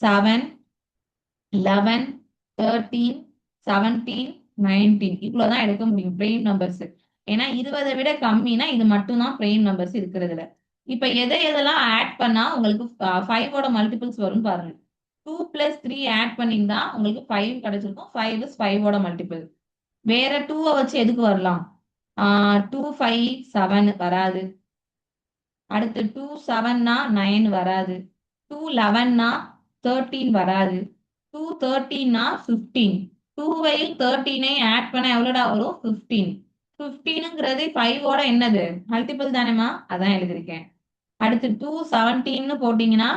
7, 11, 13, 17, 19 இவ்வளவுதான் எடுக்க முடியும் பிரைம் நம்பர்ஸ். ஏன்னா 20 விட கம்மினா இது மட்டும் தான் பிரைம் நம்பர்ஸ் இருக்கிறதுல. இப்ப எதெல்லாம் ஆட் பண்ணா உங்களுக்கு 5ஓட மல்டிபிள்ஸ் வரும் பாருங்க. 2 + 3 ஆட் பண்ணியிருந்தா உங்களுக்கு 5 கிடைச்சிருக்கும். 5 is 5ஓட மல்டிபிள். வேற 2 வச்சு எதுக்கு வரலாம்? 2, 5, 7 வராது. அடுத்து 2, 7னா 9 வராது. 2, 11னா 13 வராது. 2, 13னா 15. 2வையும் 13ஐயும் ஆட் பண்ணா எவ்வளோடா வரும்? 15. 15ங்கிறது 5ஓட என்னது? மல்டிபிள் தானேமா? அதான் எழுதியிருக்கேன். அடுத்து 2, 17ன்னு போட்டீங்கன்னா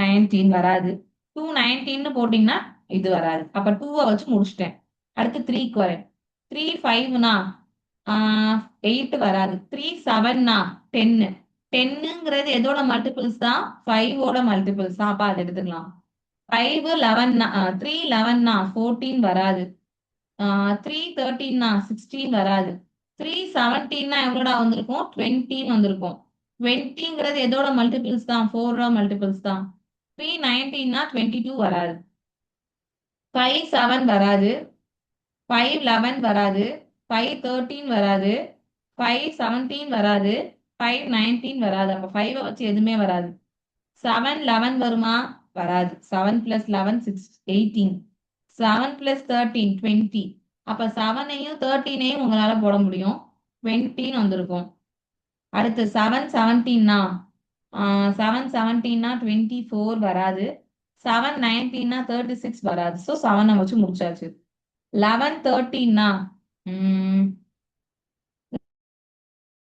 19 வராது. 2, 19ன்னு போட்டீங்கன்னா இது வராது. அப்ப 2 வச்சு முடிச்சிட்டேன். அடுத்து 3க்கு வரேன். 3, 5னா 8 வராது. 3, 7னா 10. 10ங்கிறது எதோட மல்டிபிள்ஸ் தான்? 5ஓட மல்டிபிள்ஸ் தான். அப்ப அதை எடுத்துக்கலாம். 5, 11னா 3, 11னா 14 வராது. 3, 13னா 16 வராது. 3, 17னா எவ்வளோடா வந்திருக்கும்? 20 வந்திருக்கும். 20ங்கிறது எதோட மல்டிபிள்ஸ் தான்? 4ஓட மல்டிபிள்ஸ் தான். 3, 19னா 22 வராது. 5, 7 வராது. 5, 11 வராது. 5, 13 வராது. 5, 17 வராது. 5, 19 வராது. அப்ப 5 வச்சு எதுவுமே வராது. 7, 11 வருமா? வராது. 7 + 11 18. 7 + 13 20. அப்ப 7ஐயும் 13ஐயும் உங்களால போட முடியும். 20ன்னு வந்திருக்கும். அடுத்து 7, 17னா 7, 17னா 24 வராது. 7, 19னா 36 வராது. ஸோ 7 வச்சு முடிச்சாச்சு. 11, 13னா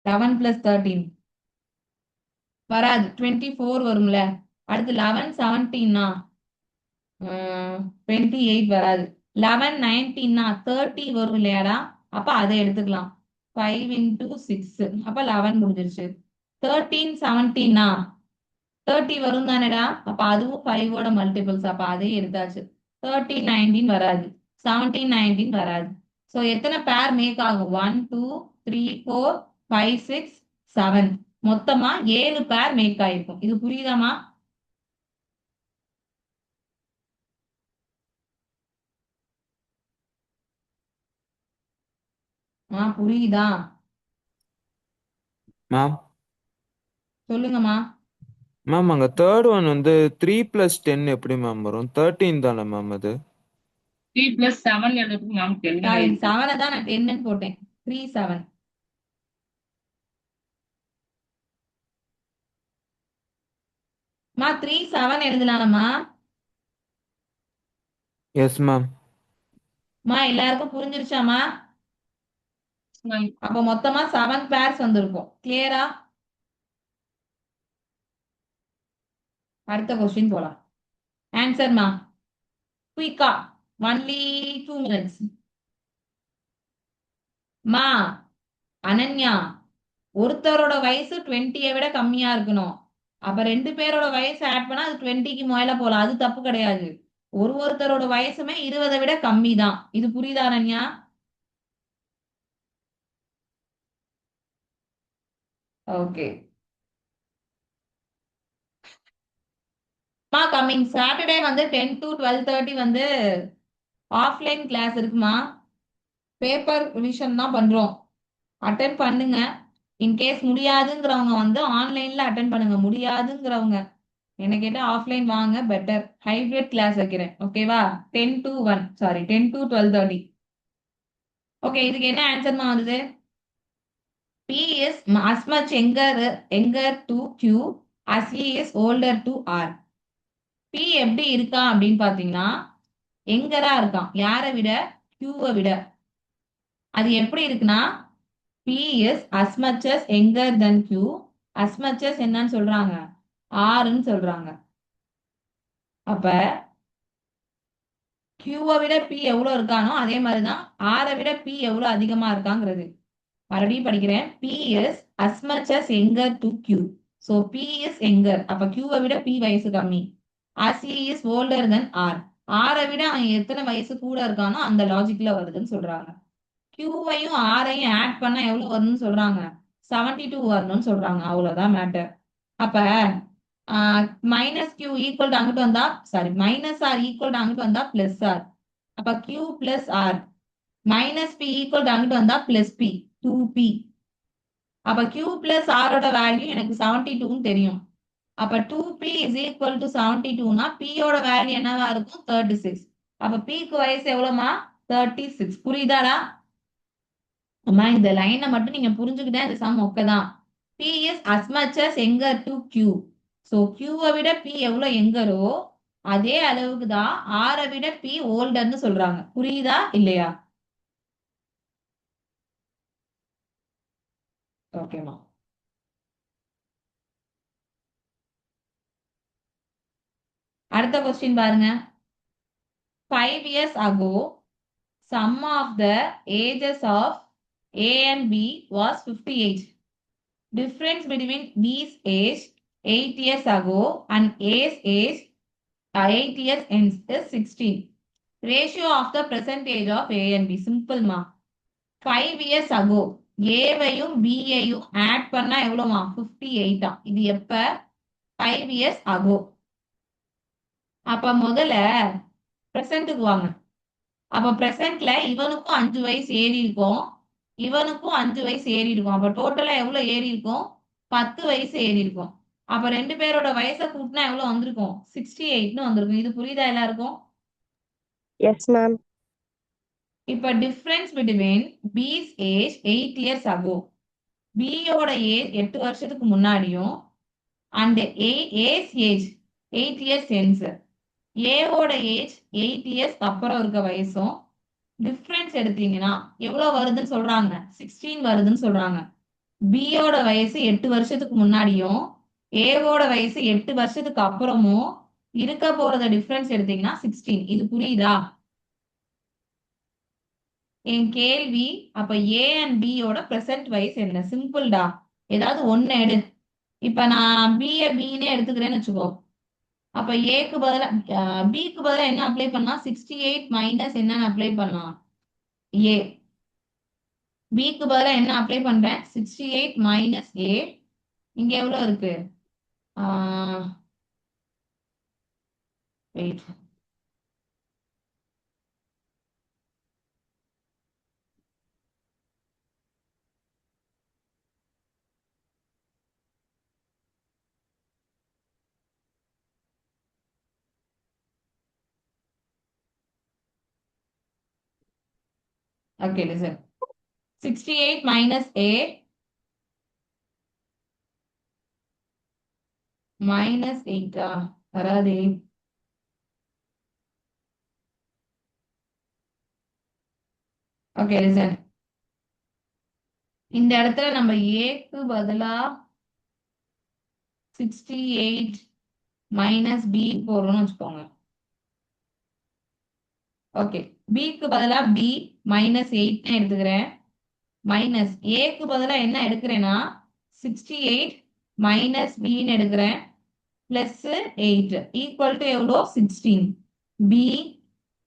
11 + 13 வராது. 24 வரும்ல. அடுத்து 11, 17னா 28 வராது. 11, 19னா 30 வரும் இல்லையாடா? அப்ப அதை எடுத்துக்கலாம். 5 × 6 அப்ப 11 முடிஞ்சிருச்சு. 13, 17னா 30 வரும் தானேடா? அப்ப அதுவும் 5ஓட மல்டிபிள்ஸ். அப்ப அதையும் எடுத்தாச்சு. 13, 19 வராது. 17, 19 வராது. ஸோ எத்தனை பேர் மேக் ஆகும்? 1, 2, 3, 4, 5, 6, 7. மொத்தமா 7 பேர் மேக் ஆயிருக்கும். இது புரியுதாமா? புரியுதா? மேம் சொல்லுங்கம்மா. மேம் அங்க தேர்ட் ஒன் வந்து 3 + 10 எப்படி மேம் வரும்? 13 தானே மேம் அது? 3 + 7 எழுதுறதுக்கு மேம் 10 சாரி, எழுதிருக்கு. 7 தான் நான் 10ன்னு போட்டேன். 3, 7. மா 3, 7 எழுதலாம்மா. Yes ma'am. எல்லாருக்கும் புரிஞ்சிருச்சாமா? மேம் அப்ப மொத்தமா 7 பேர்ஸ் வந்திருக்கும். கிளியரா? அடுத்த கொஸ்டின் போலாம். ஆன்சர்மா குயிக்கா. Only 2 minutes. மா அனன்யா, ஒருத்தரோட வயசு 20 விட கம்மியா இருக்கணும். அப்ப ரெண்டு பேரோட வயசு ஆட் பண்ணா அது 20க்கு மேல போலாம். அது தப்பு கிடையாது. ஒருத்தரோட வயசுமே 20 விட கம்மி தான். இது புரியுதா அனன்யா? ஓகே. கம்மிங் சாட்டர்டே வந்து 10 to 12:30 வந்து ஆஃப்லைன் கிளாஸ் இருக்குமா. பேப்பர் ரிவிஷன் தான் பண்றோம். அட்டென்ட் பண்ணுங்க. இன்கேஸ் முடியாதுங்கிறவங்க வந்து ஆன்லைன்ல அட்டென்ட் பண்ணுங்க. முடியாதுங்கிறவங்க என்ன கேட்டா ஆஃப்லைன் வாங்க, பெட்டர். ஹைபிரிட் கிளாஸ் வைக்கிறேன். ஓகேவா? 10 to 1 சாரி 10 to 12:30. ஓகே, இதுக்கு என்ன ஆன்சர்மா வருது? P is as much younger to Q as he is older to R. P எப்படி இருக்கா அப்படின்னு பாத்தீங்கன்னா எங்கரா இருக்கான். யாரை விட? Q-வை விட. அது எப்படி இருக்குன்னா P is as much as younger than Q. as much as என்னன்னு சொல்றாங்க? Rன்னு சொல்றாங்க. அப்ப Q-வை விட P எவ்வளவு இருக்கானோ அதே மாதிரிதான் R-ஐ விட P எவ்வளவு அதிகமா இருக்காங்கிறது. மறுபடியும் படிக்கிறேன். P is as much as younger to Q. So P is younger. அப்ப Q-வை விட P வயசு கம்மி. As he is older than R. R-ஐ விட அவன் எத்தனை வயசு கூட இருக்கானோ அந்த லாஜிக்ல வருதுன்னு சொல்றாங்க. Q-வையும் R-ஐயும் ஆட் பண்ணா எவ்வளவு வரும்னு சொல்றாங்க? 72 வரணும்னு சொல்றாங்க. அவ்வளவுதான் மேட்டர். அப்ப மைனஸ் Q ஈக்குவல் டு அங்கிட்டு வந்தா sorry minus R equal to அங்கிட்டு வந்தா பிளஸ் R. அப்ப Q plus R minus P equal to அங்கிட்டு வந்தா பிளஸ் P 2P. அப்ப Q பிளஸ் R ஓட வேல்யூ எனக்கு 72ன்னு தெரியும். அப்ப 2P is equal to 72னா P யோட வேல்யூ என்னவா இருக்கும்? 36. அப்ப P க்கு வயசு எவ்வளவுமா? 36. புரியுதாடா? அம்மா இந்த லைனை மட்டும் நீங்க புரிஞ்சுக்கிட்டா இந்த சம் ஓகேதான். P is as much as younger to Q. So Q-வை விட P எவ்வளவு எங்கரோ அதே அளவுக்கு தான் R-ஐ விட P ஓல்டர்னு சொல்றாங்க. புரியுதா இல்லையா? ஓகேமா. அடுத்த கொஸ்டின் பாருங்க. 5 years ago, sum of the ages of A and B was 58. Difference between B's age 8 years ago and A's age 8 years ends is 16. Ratio of the present age of A and B. Simple ma. 5 years ago A-வையும் B-யையும் add பண்ணா எவ்வளவுமா? 58. இது எப்ப? 5 years ago. அப்ப முதல்ல பிரசன்ட்டுக்கு வாங்க. அப்ப பிரசன்ட்ல இவனுக்கும் 5 வயசு ஏறி இருக்கும், இவனுக்கும் 5 வயசு ஏறி இருக்கும். அப்ப டோட்டலா எவ்வளவு ஏறி இருக்கும்? 10 வயசு ஏறி இருக்கும். அப்ப ரெண்டு பேரோட வயசை கூட்டினா எவ்வளவு வந்திருக்கும்? 68ன்னு வந்திருக்கும். இது புரியுதா எல்லாருக்கும்? Yes ma'am. இப்ப difference between B's age 8 years ago. B-யோட ஏஜ் 8 வருஷத்துக்கு முன்னாடியும் and A's age 8 years ends. ஏவோட ஏஜ் 8 years அப்புறம் இருக்க வயசும் டிஃபரன்ஸ் எடுத்தீங்கன்னா எவ்வளவு வருதுன்னு சொல்றாங்க? 16 வருதுன்னு சொல்றாங்க. பியோட வயசு 8 வருஷத்துக்கு முன்னாடியும் ஏவோட வயசு 8 வருஷத்துக்கு அப்புறமும் இருக்க போறத டிஃபரன்ஸ் எடுத்தீங்கன்னா 16. இது புரியுதா? என் கேள்வி அப்ப ஏ அண்ட் பியோட பிரசன்ட் வயசு என்ன? சிம்பிள்டா. ஏதாவது ஒண்ணு எடு. இப்ப நான் பின்னு எடுத்துக்கிறேன்னு வச்சுக்கோ. அப்ப ஏக்கு பதிலா பிக்கு பதிலா என்ன அப்ளை பண்ணா? 68 மைனஸ் என்னன்னு அப்ளை பண்ணலாம்? ஏ. பிக்கு பதிலா என்ன அப்ளை பண்றேன்? 68 மைனஸ் ஏ. இங்க எவ்வளவு இருக்கு? Wait. Okay, listen. 68 minus A minus 8. வராதே. Okay, listen. இந்த இடத்துல நம்ம ஏக்கு பதிலா 68 மைனஸ் பி போறோம்னு வச்சுக்கோங்க. ஓகே, பிக்கு பதிலா பி மைனஸ் 8 எடுத்துக்கிறேன். மைனஸ் ஏக்கு பதிலா என்ன எடுக்கிறேன்னா 68 மைனஸ் பின்னு எடுக்கிறேன். பிளஸ் 8 ஈக்குவல் டு எவ்வளோ? 16. பி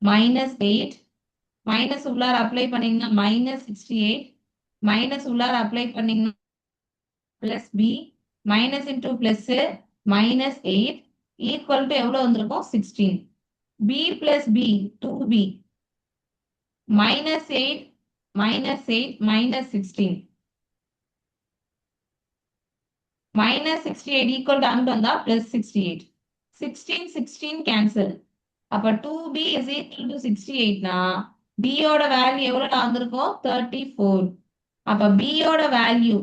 மைனஸ் 8 மைனஸ் உள்ளார அப்ளை பண்ணீங்கன்னா மைனஸ் 68 மைனஸ் உள்ளார அப்ளை பண்ணீங்கன்னா plus b minus into plus minus 8 equal to எவ்வளவு வந்திருக்கும் 16. b பிளஸ் b 2b minus 8 minus 8 minus 16 minus 68 equal to அங்கிட்டு வந்தா plus 68. 16 16 cancel. அப்ப 2b is equal to 68 னா b யோட வேல்யூ எவ்வளவு வந்திருக்கும் 34. அப்ப b யோட வேல்யூ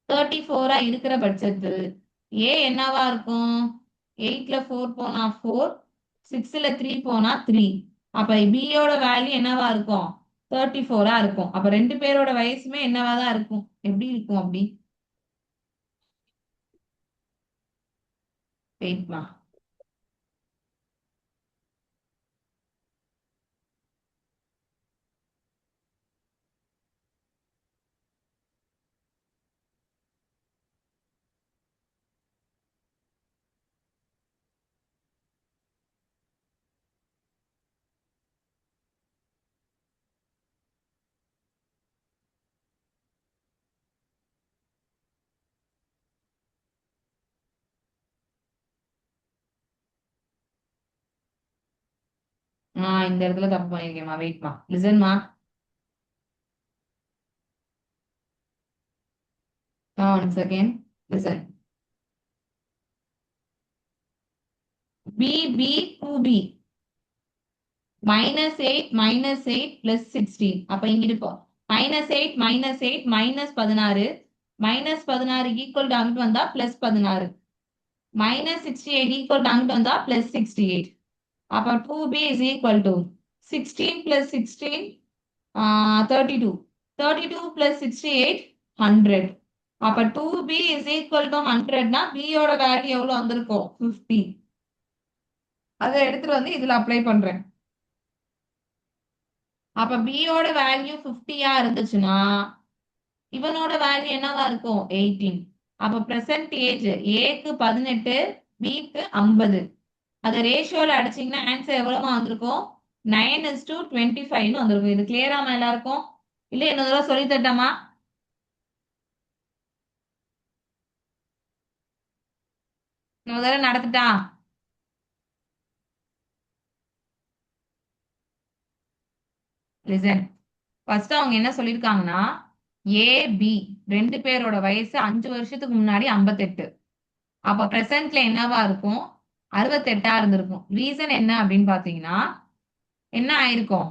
34 இருக்கிற பட்சத்தில் a என்னவா இருக்கும் 8ல 4 போனா 4 6ல 3 போனா 3. அப்ப b யோட வேல்யூ என்னவா இருக்கும் 34 இருக்கும். அப்ப ரெண்டு பேரோட வயசுமே என்னவா தான் இருக்கும். எப்படி இருக்கும் அப்படி வெயிட்மா இந்த இடத்துல தப்பு பண்ணிருக்கேம்மா வெயிட்மா லிசன்மா one second listen b 2b -8 -8 plus 16. அப்ப இங்க இருக்கும் -8 -8 -16 -16 equal to அங்கிட்டு வந்தா +16 -68 equal to அங்கிட்டு வந்தா +68. அப்ப 2b is equal to 16 plus 16 32 32 plus 68 100. அப்ப 2b is equal to 100 னா b யோட வேல்யூ எவ்வளவு வந்திருக்கும் 50. அதை எடுத்துட்டு வந்து இதுல அப்ளை பண்றேன். அப்ப b யோட வேல்யூ 50 இருந்துச்சுன்னா இவனோட வேல்யூ என்னவா இருக்கும் 18. அப்ப பிரசன்ட் ஏஜ் ஏக்கு 18 பிக்கு 50. அதை ரேஷியோல அடிச்சீங்கன்னா ஆன்சர் எவ்வளவு வந்திருக்கும் 9:25 வந்திருக்கும். இது கிளியராமா எல்லாருக்கும் இல்ல இன்னொரு தடவை சொல்லி தட்டாமா இன்னொரு தடவை நடத்துட்டா லிசன் ஃபர்ஸ்ட் அவங்க என்ன சொல்லியிருக்காங்கன்னா ஏ பி ரெண்டு பேரோட வயசு 5 வருஷத்துக்கு முன்னாடி 58. அப்ப பிரசன்ட்ல என்னவா இருக்கும் 68 இருந்திருக்கும். ரீசன் என்ன அப்படின்னு பாத்தீங்கன்னா என்ன ஆயிருக்கும்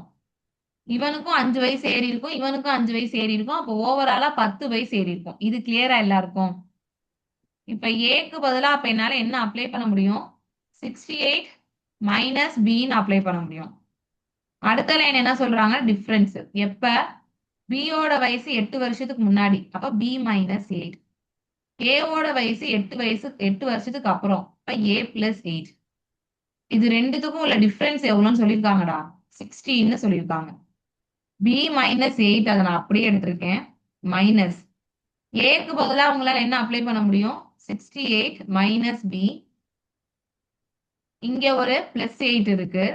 இவனுக்கும் 5 வயசு ஏறி இருக்கும் இவனுக்கும் 5 வயசு ஏறி இருக்கும். அப்போ ஓவராலா 10 வயசு ஏறி இருக்கும். இது கிளியரா எல்லாருக்கும். இப்ப ஏக்கு பதிலா அப்ப என்னால என்ன அப்ளை பண்ண முடியும் 68 மைனஸ் பின்னு அப்ளை பண்ண முடியும். அடுத்த லைன் என்ன சொல்றாங்க டிஃபரன்ஸ் எப்ப பியோட வயசு 8 வருஷத்துக்கு முன்னாடி அப்ப பி -8 ஏவோட வயசு 8 வருஷத்துக்கு அப்புறம் அப்ப ஏ +8. இது ரெண்டுத்துக்கும் உள்ள டிஃபரன்ஸ் எவ்வளவுன்னு சொல்லியிருக்காங்கடா 16 சொல்லியிருக்காங்க. பி -8 அதை நான் அப்படியே எடுத்திருக்கேன் மைனஸ் ஏக்கு பதிலா உங்களால என்ன அப்ளை பண்ண முடியும் 68 மைனஸ் பி இங்க ஒரு +8 இருக்கு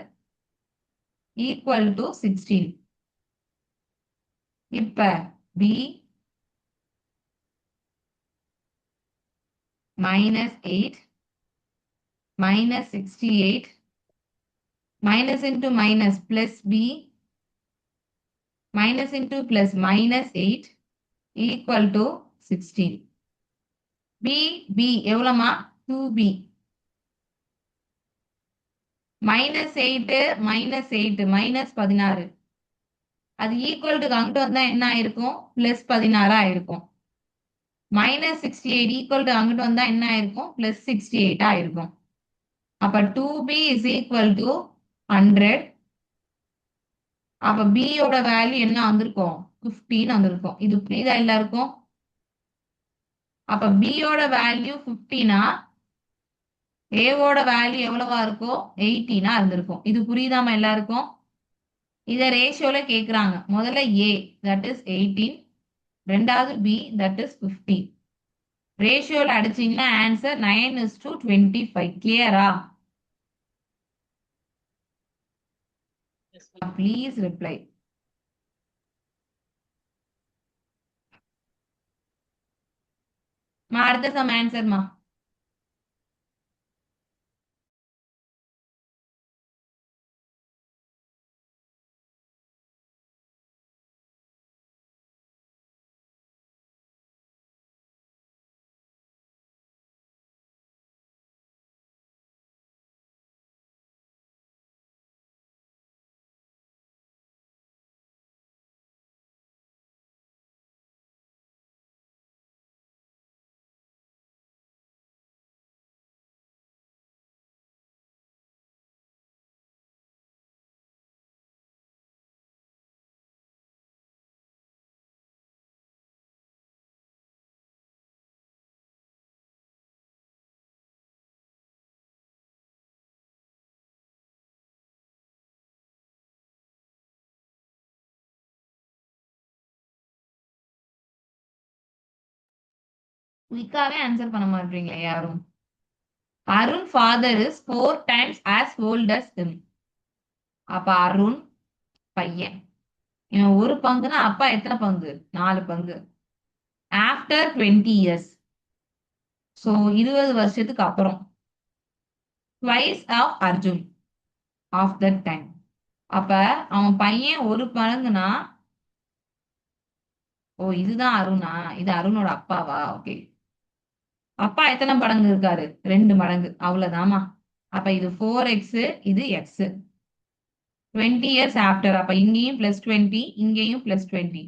ஈக்குவல் டு 16. இப்ப B -8 -68 minus into minus plus b minus into plus -8 equal to 16. b எவ்வளவுமா 2b -8 -8 -16 அது ஈக்குவல் டு அங்கிட்டு வந்தா என்ன ஆயிருக்கும் +16 ஆயிருக்கும். -68 ஈக்குவல் டு அங்கிட்டு வந்தா என்ன ஆயிருக்கும் +68 ஆயிருக்கும். அப்ப 2b is equal to 100. அப்ப b யோட வேல்யூ என்ன வந்திருக்கும் 15 வந்திருக்கும். இது புரியுதா எல்லாருக்கும். அப்ப b யோட வேல்யூ 15 ஏவோட வேல்யூ எவ்வளவா இருக்கும் 18 இருந்திருக்கும். இது புரியுதாமா எல்லாருக்கும். இத ரேஷியோல கேக்குறாங்க. முதல்ல a that is 18 ரெண்டாவது b that is 50. ரேஷியோல அடிச்சீங்கன்னா ஆன்சர் 9:25. கிளியரா ப்ளீஸ் ரிப்ளை. அடுத்த சம் ஆன்சர்மா குயிக்காவே ஆன்சர் பண்ண மாட்டீங்களே யாரும். Arun father is 4 times as old as him. அப்ப அருண் பையன், இவன் ஒரு பங்குனா அப்பா எத்தனை பங்கு? 4 பங்கு. ஆஃப்டர் 20 years, ஸோ 20 வருஷத்துக்கு அப்புறம். Twice of Arjun of that time. அப்ப அவன் பையன் ஒரு பங்குனா, ஓ இதுதான் அருணா, இது அருணோட அப்பாவா? ஓகே. அப்பா எத்தனை மடங்கு இருக்காரு? 2 மடங்கு, அவ்வளவுதாமா. அப்ப இது 4x, இது x. 20 years ஆஃப்டர், அப்ப இங்கேயும் +20, இங்கேயும் +20.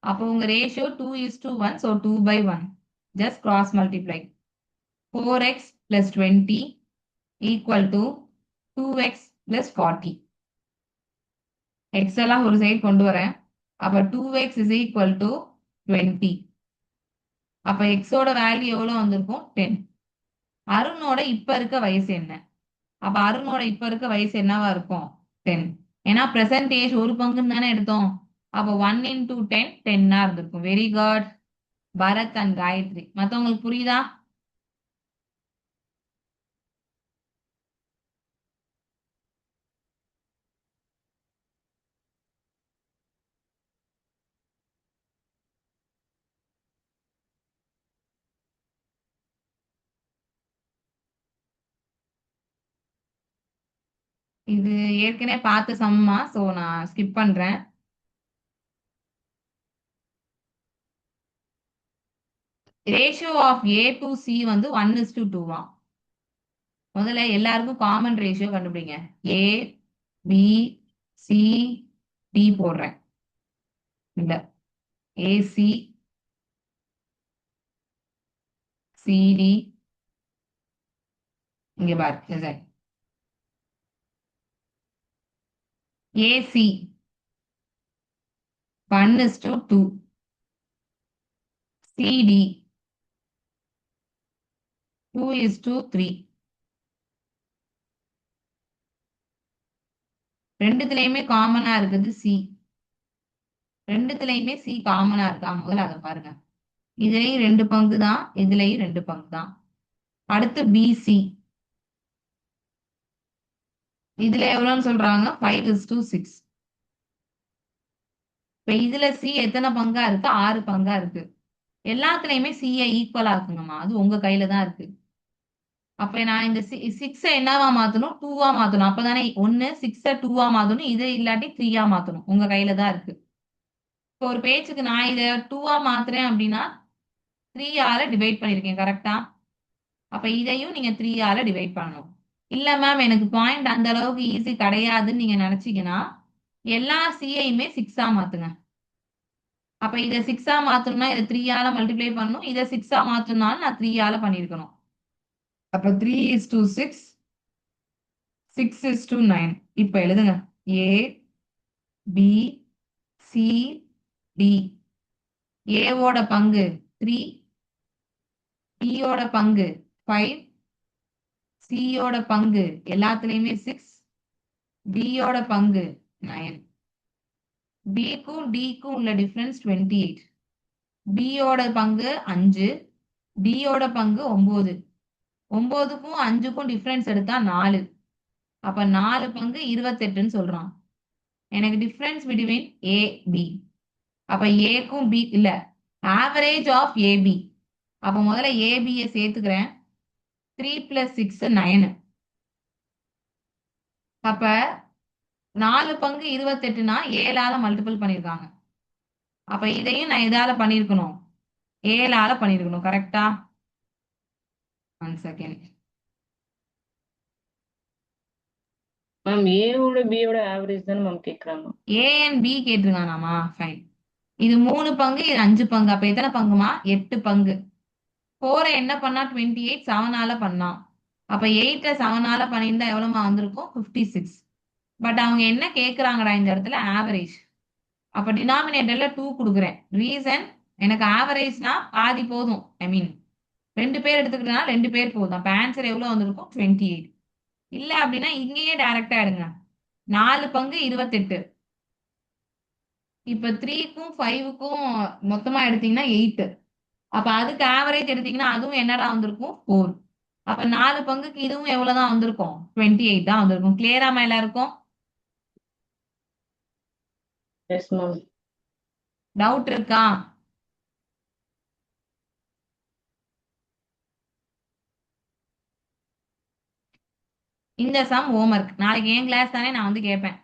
அப்போ உங்க ratio 2:1, so 2/1. Just cross multiply. 4x + 20 = 2x + 40. X எல்லாம் ஒரு சைடு கொண்டு வரேன். அப்ப 2x = 20. அப்ப எக்ஸோட வேல்யூ எவ்வளவு வந்திருக்கும்? 10. அருணோட இப்ப இருக்க வயசு என்ன? அப்ப அருணோட இப்ப இருக்க வயசு என்னவா இருக்கும்? 10. ஏன்னா பிரசன்டேஜ் ஒரு பங்குன்னு தானே எடுத்தோம். அப்ப 1 × 10 10 இருந்திருக்கும். Very good Bharat and Gayathri. மத்தவங்களுக்கு புரியுதா? இது ஏற்கனவே பார்த்த சம்மா, சோ நான் ஸ்கிப் பண்றேன். Ratio of A to C வந்து 1:2 முதல்ல எல்லாருக்கும் காமன் ரேஷியோ கண்டுபிடிங்க. A, B, C, D போடுறேன். இல்ல, AC, CD, இங்க பாரு, AC 1:2, CD 2:3. ரெண்டுத்துலயுமே காமனா இருக்குது C. ரெண்டுத்துலயுமே C காமனா இருக்கா? முதல்ல அதை பாருங்க. இதுலயும் 2 பங்கு தான், இதுலயும் 2 பங்கு தான். அடுத்து BC, இதுல எவ்வளவுன்னு சொல்றாங்க? 5:6. இப்ப இதுல C எத்தனை பங்கா இருக்கு? 6 பங்கா இருக்கு. எல்லாத்துலயுமே C ஈக்குவலா இருக்குங்கம்மா, அது உங்க கையில தான் இருக்கு. அப்ப நான் இந்த 6 என்னவா மாத்தணும்? 2 மாத்தணும். அப்பதானே 6 2 மாத்தணும். இது இல்லாட்டி 3 மாத்தணும். உங்க கையில தான் இருக்கு. இப்போ ஒரு பேச்சுக்கு நான் இதை 2 மாத்துறேன் அப்படின்னா 3 டிவைட் பண்ணிருக்கேன், கரெக்டா? அப்ப இதையும் நீங்க 3 டிவைட் பண்ணணும். இல்ல மேம் எனக்கு பாயிண்ட் அந்த அளவுக்கு ஈஸி கிடையாதுன்னு நீங்க நினைச்சீங்கன்னா எல்லா சிஐயுமே 6 மாத்துங்க. அப்ப இதை 6 மாத்தணும்னா இதை 3 மல்டிப்ளை பண்ணணும். இதை 6 மாத்தணும்னாலும் நான் 3 பண்ணிருக்கணும். அப்ப 3:6, 6:9. இப்ப எழுதுங்க. A, B, C, D. ஏவோட பங்கு 3, பியோட பங்கு 5, சியோட பங்கு எல்லாத்துலயுமே 6, டியோட பங்கு 9. பிக்கும் டிக்கும் உள்ள டிஃபரன்ஸ் 28. பியோட பங்கு 5, டியோட பங்கு 9. 9க்கும் 5க்கும் டிஃபரன்ஸ் எடுத்தா 4. அப்ப 4 பங்கு 28ன்னு சொல்றான். எனக்கு டிஃபரன்ஸ் பிட்வீன் ஏ பி. அப்ப ஏக்கும் பி இல்ல, ஆவரேஜ் ஆஃப் ஏபி. அப்ப முதல்ல ஏபியை சேர்த்துக்கிறேன். 3 + 6 9. அப்ப 4 பங்கு 28னா 7 மல்டிபிள் பண்ணிருக்காங்க. அப்ப இதையும் நான் எதால பண்ணிருக்கணும்? 7 பண்ணிருக்கணும், கரெக்டா? 1 செகண்ட். மேம் ஏவோட பியோட ஆவரேஜ் தானே மேம் கேக்குறாங்க. ஏ அண்ட் பி கேட்டிருக்கானாமா? ஃபைன். இது 3 பங்கு, இது 5 பங்கு. அப்ப எத்தனை பங்குமா? 8 பங்கு. 4 என்ன பண்ணா 28, 7 பண்ணான். அப்ப 8 7 பண்ணியிருந்தா எவ்வளவுமா வந்திருக்கும்? 56. பட் அவங்க என்ன கேக்குறாங்கடா இந்த இடத்துல? ஆவரேஜ். அப்ப டினாமினேட்டர்ல 2 கொடுக்குறேன். ரீசன், எனக்கு ஆவரேஜ்னா பாதி போதும். ஐ மீன் 2 பேர் எடுத்துக்கிட்டா 2 பேர் போதும். அப்ப ஆன்சர் எவ்வளவு வந்திருக்கும்? 28. இல்ல அப்படின்னா இங்கேயே டைரக்டா எடுங்க. 4 பங்கு 28. இப்ப 3க்கும் 5க்கும் மொத்தமா எடுத்தீங்கன்னா 8. அப்ப அதுக்கு ஆவரேஜ் எடுத்தீங்கன்னா அதுவும் என்னடா வந்திருக்கும் 4. அப்ப 4 பங்குக்கு இதுவும் எவ்வளவுதான் வந்திருக்கும் 28 தான் வந்திருக்கும். கிளியராமா எல்லாருக்கும்? Yes ma'am. டவுட் இருக்கா? இந்த சம் ஹோம்ஒர்க் நாளைக்கு என் கிளாஸ் தானே நான் வந்து கேட்பேன்.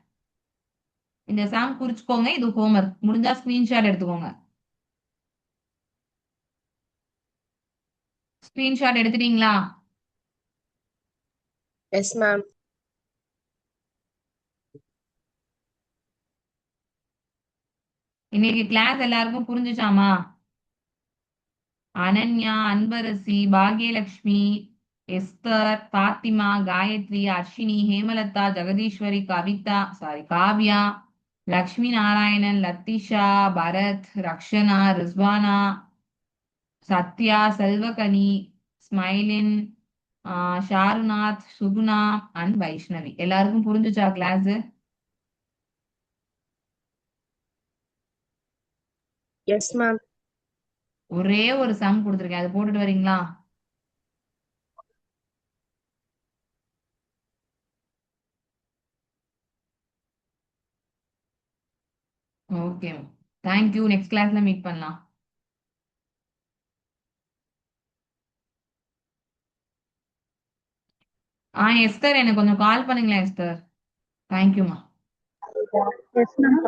இந்த சம் குறிச்சுக்கோங்க, இது ஹோம்ஒர்க். முடிஞ்சா ஸ்கிரீன்ஷாட் எடுத்துக்கோங்க. ஸ்கிரீன்ஷாட் எடுத்துட்டீங்களா? Yes, ma'am. இன்னைக்கு கிளாஸ் எல்லாருக்கும் புரிஞ்சுச்சாமா? Ananya, Anbarasi, Bhagyalakshmi, Esther, Fathima, Gayathri, Arshini, Hemalatha, Jegadeeswari, Kavitha, Kavya, Lakshmi Narayanan, Lathisha, Bharath, Rakshana, Rizwana, Sathya, Selvakani, Smilin, Sharunath, Suguna and Vaishnavi. எல்லாருக்கும் புரிஞ்சுச்சா கிளாஸ்? Yes, ma'am. ஒரே ஒரு சம் கொடுத்துருக்கேன், அதை போட்டுட்டு வரீங்களா? Okay, thank you. நெக்ஸ்ட் கிளாஸ்ல மீட் பண்ணலாம். எஸ்தர் எனக்கு கொஞ்சம் கால் பண்ணுங்களேன் எஸ்தர். தேங்க்யூமா. Yes ma'am.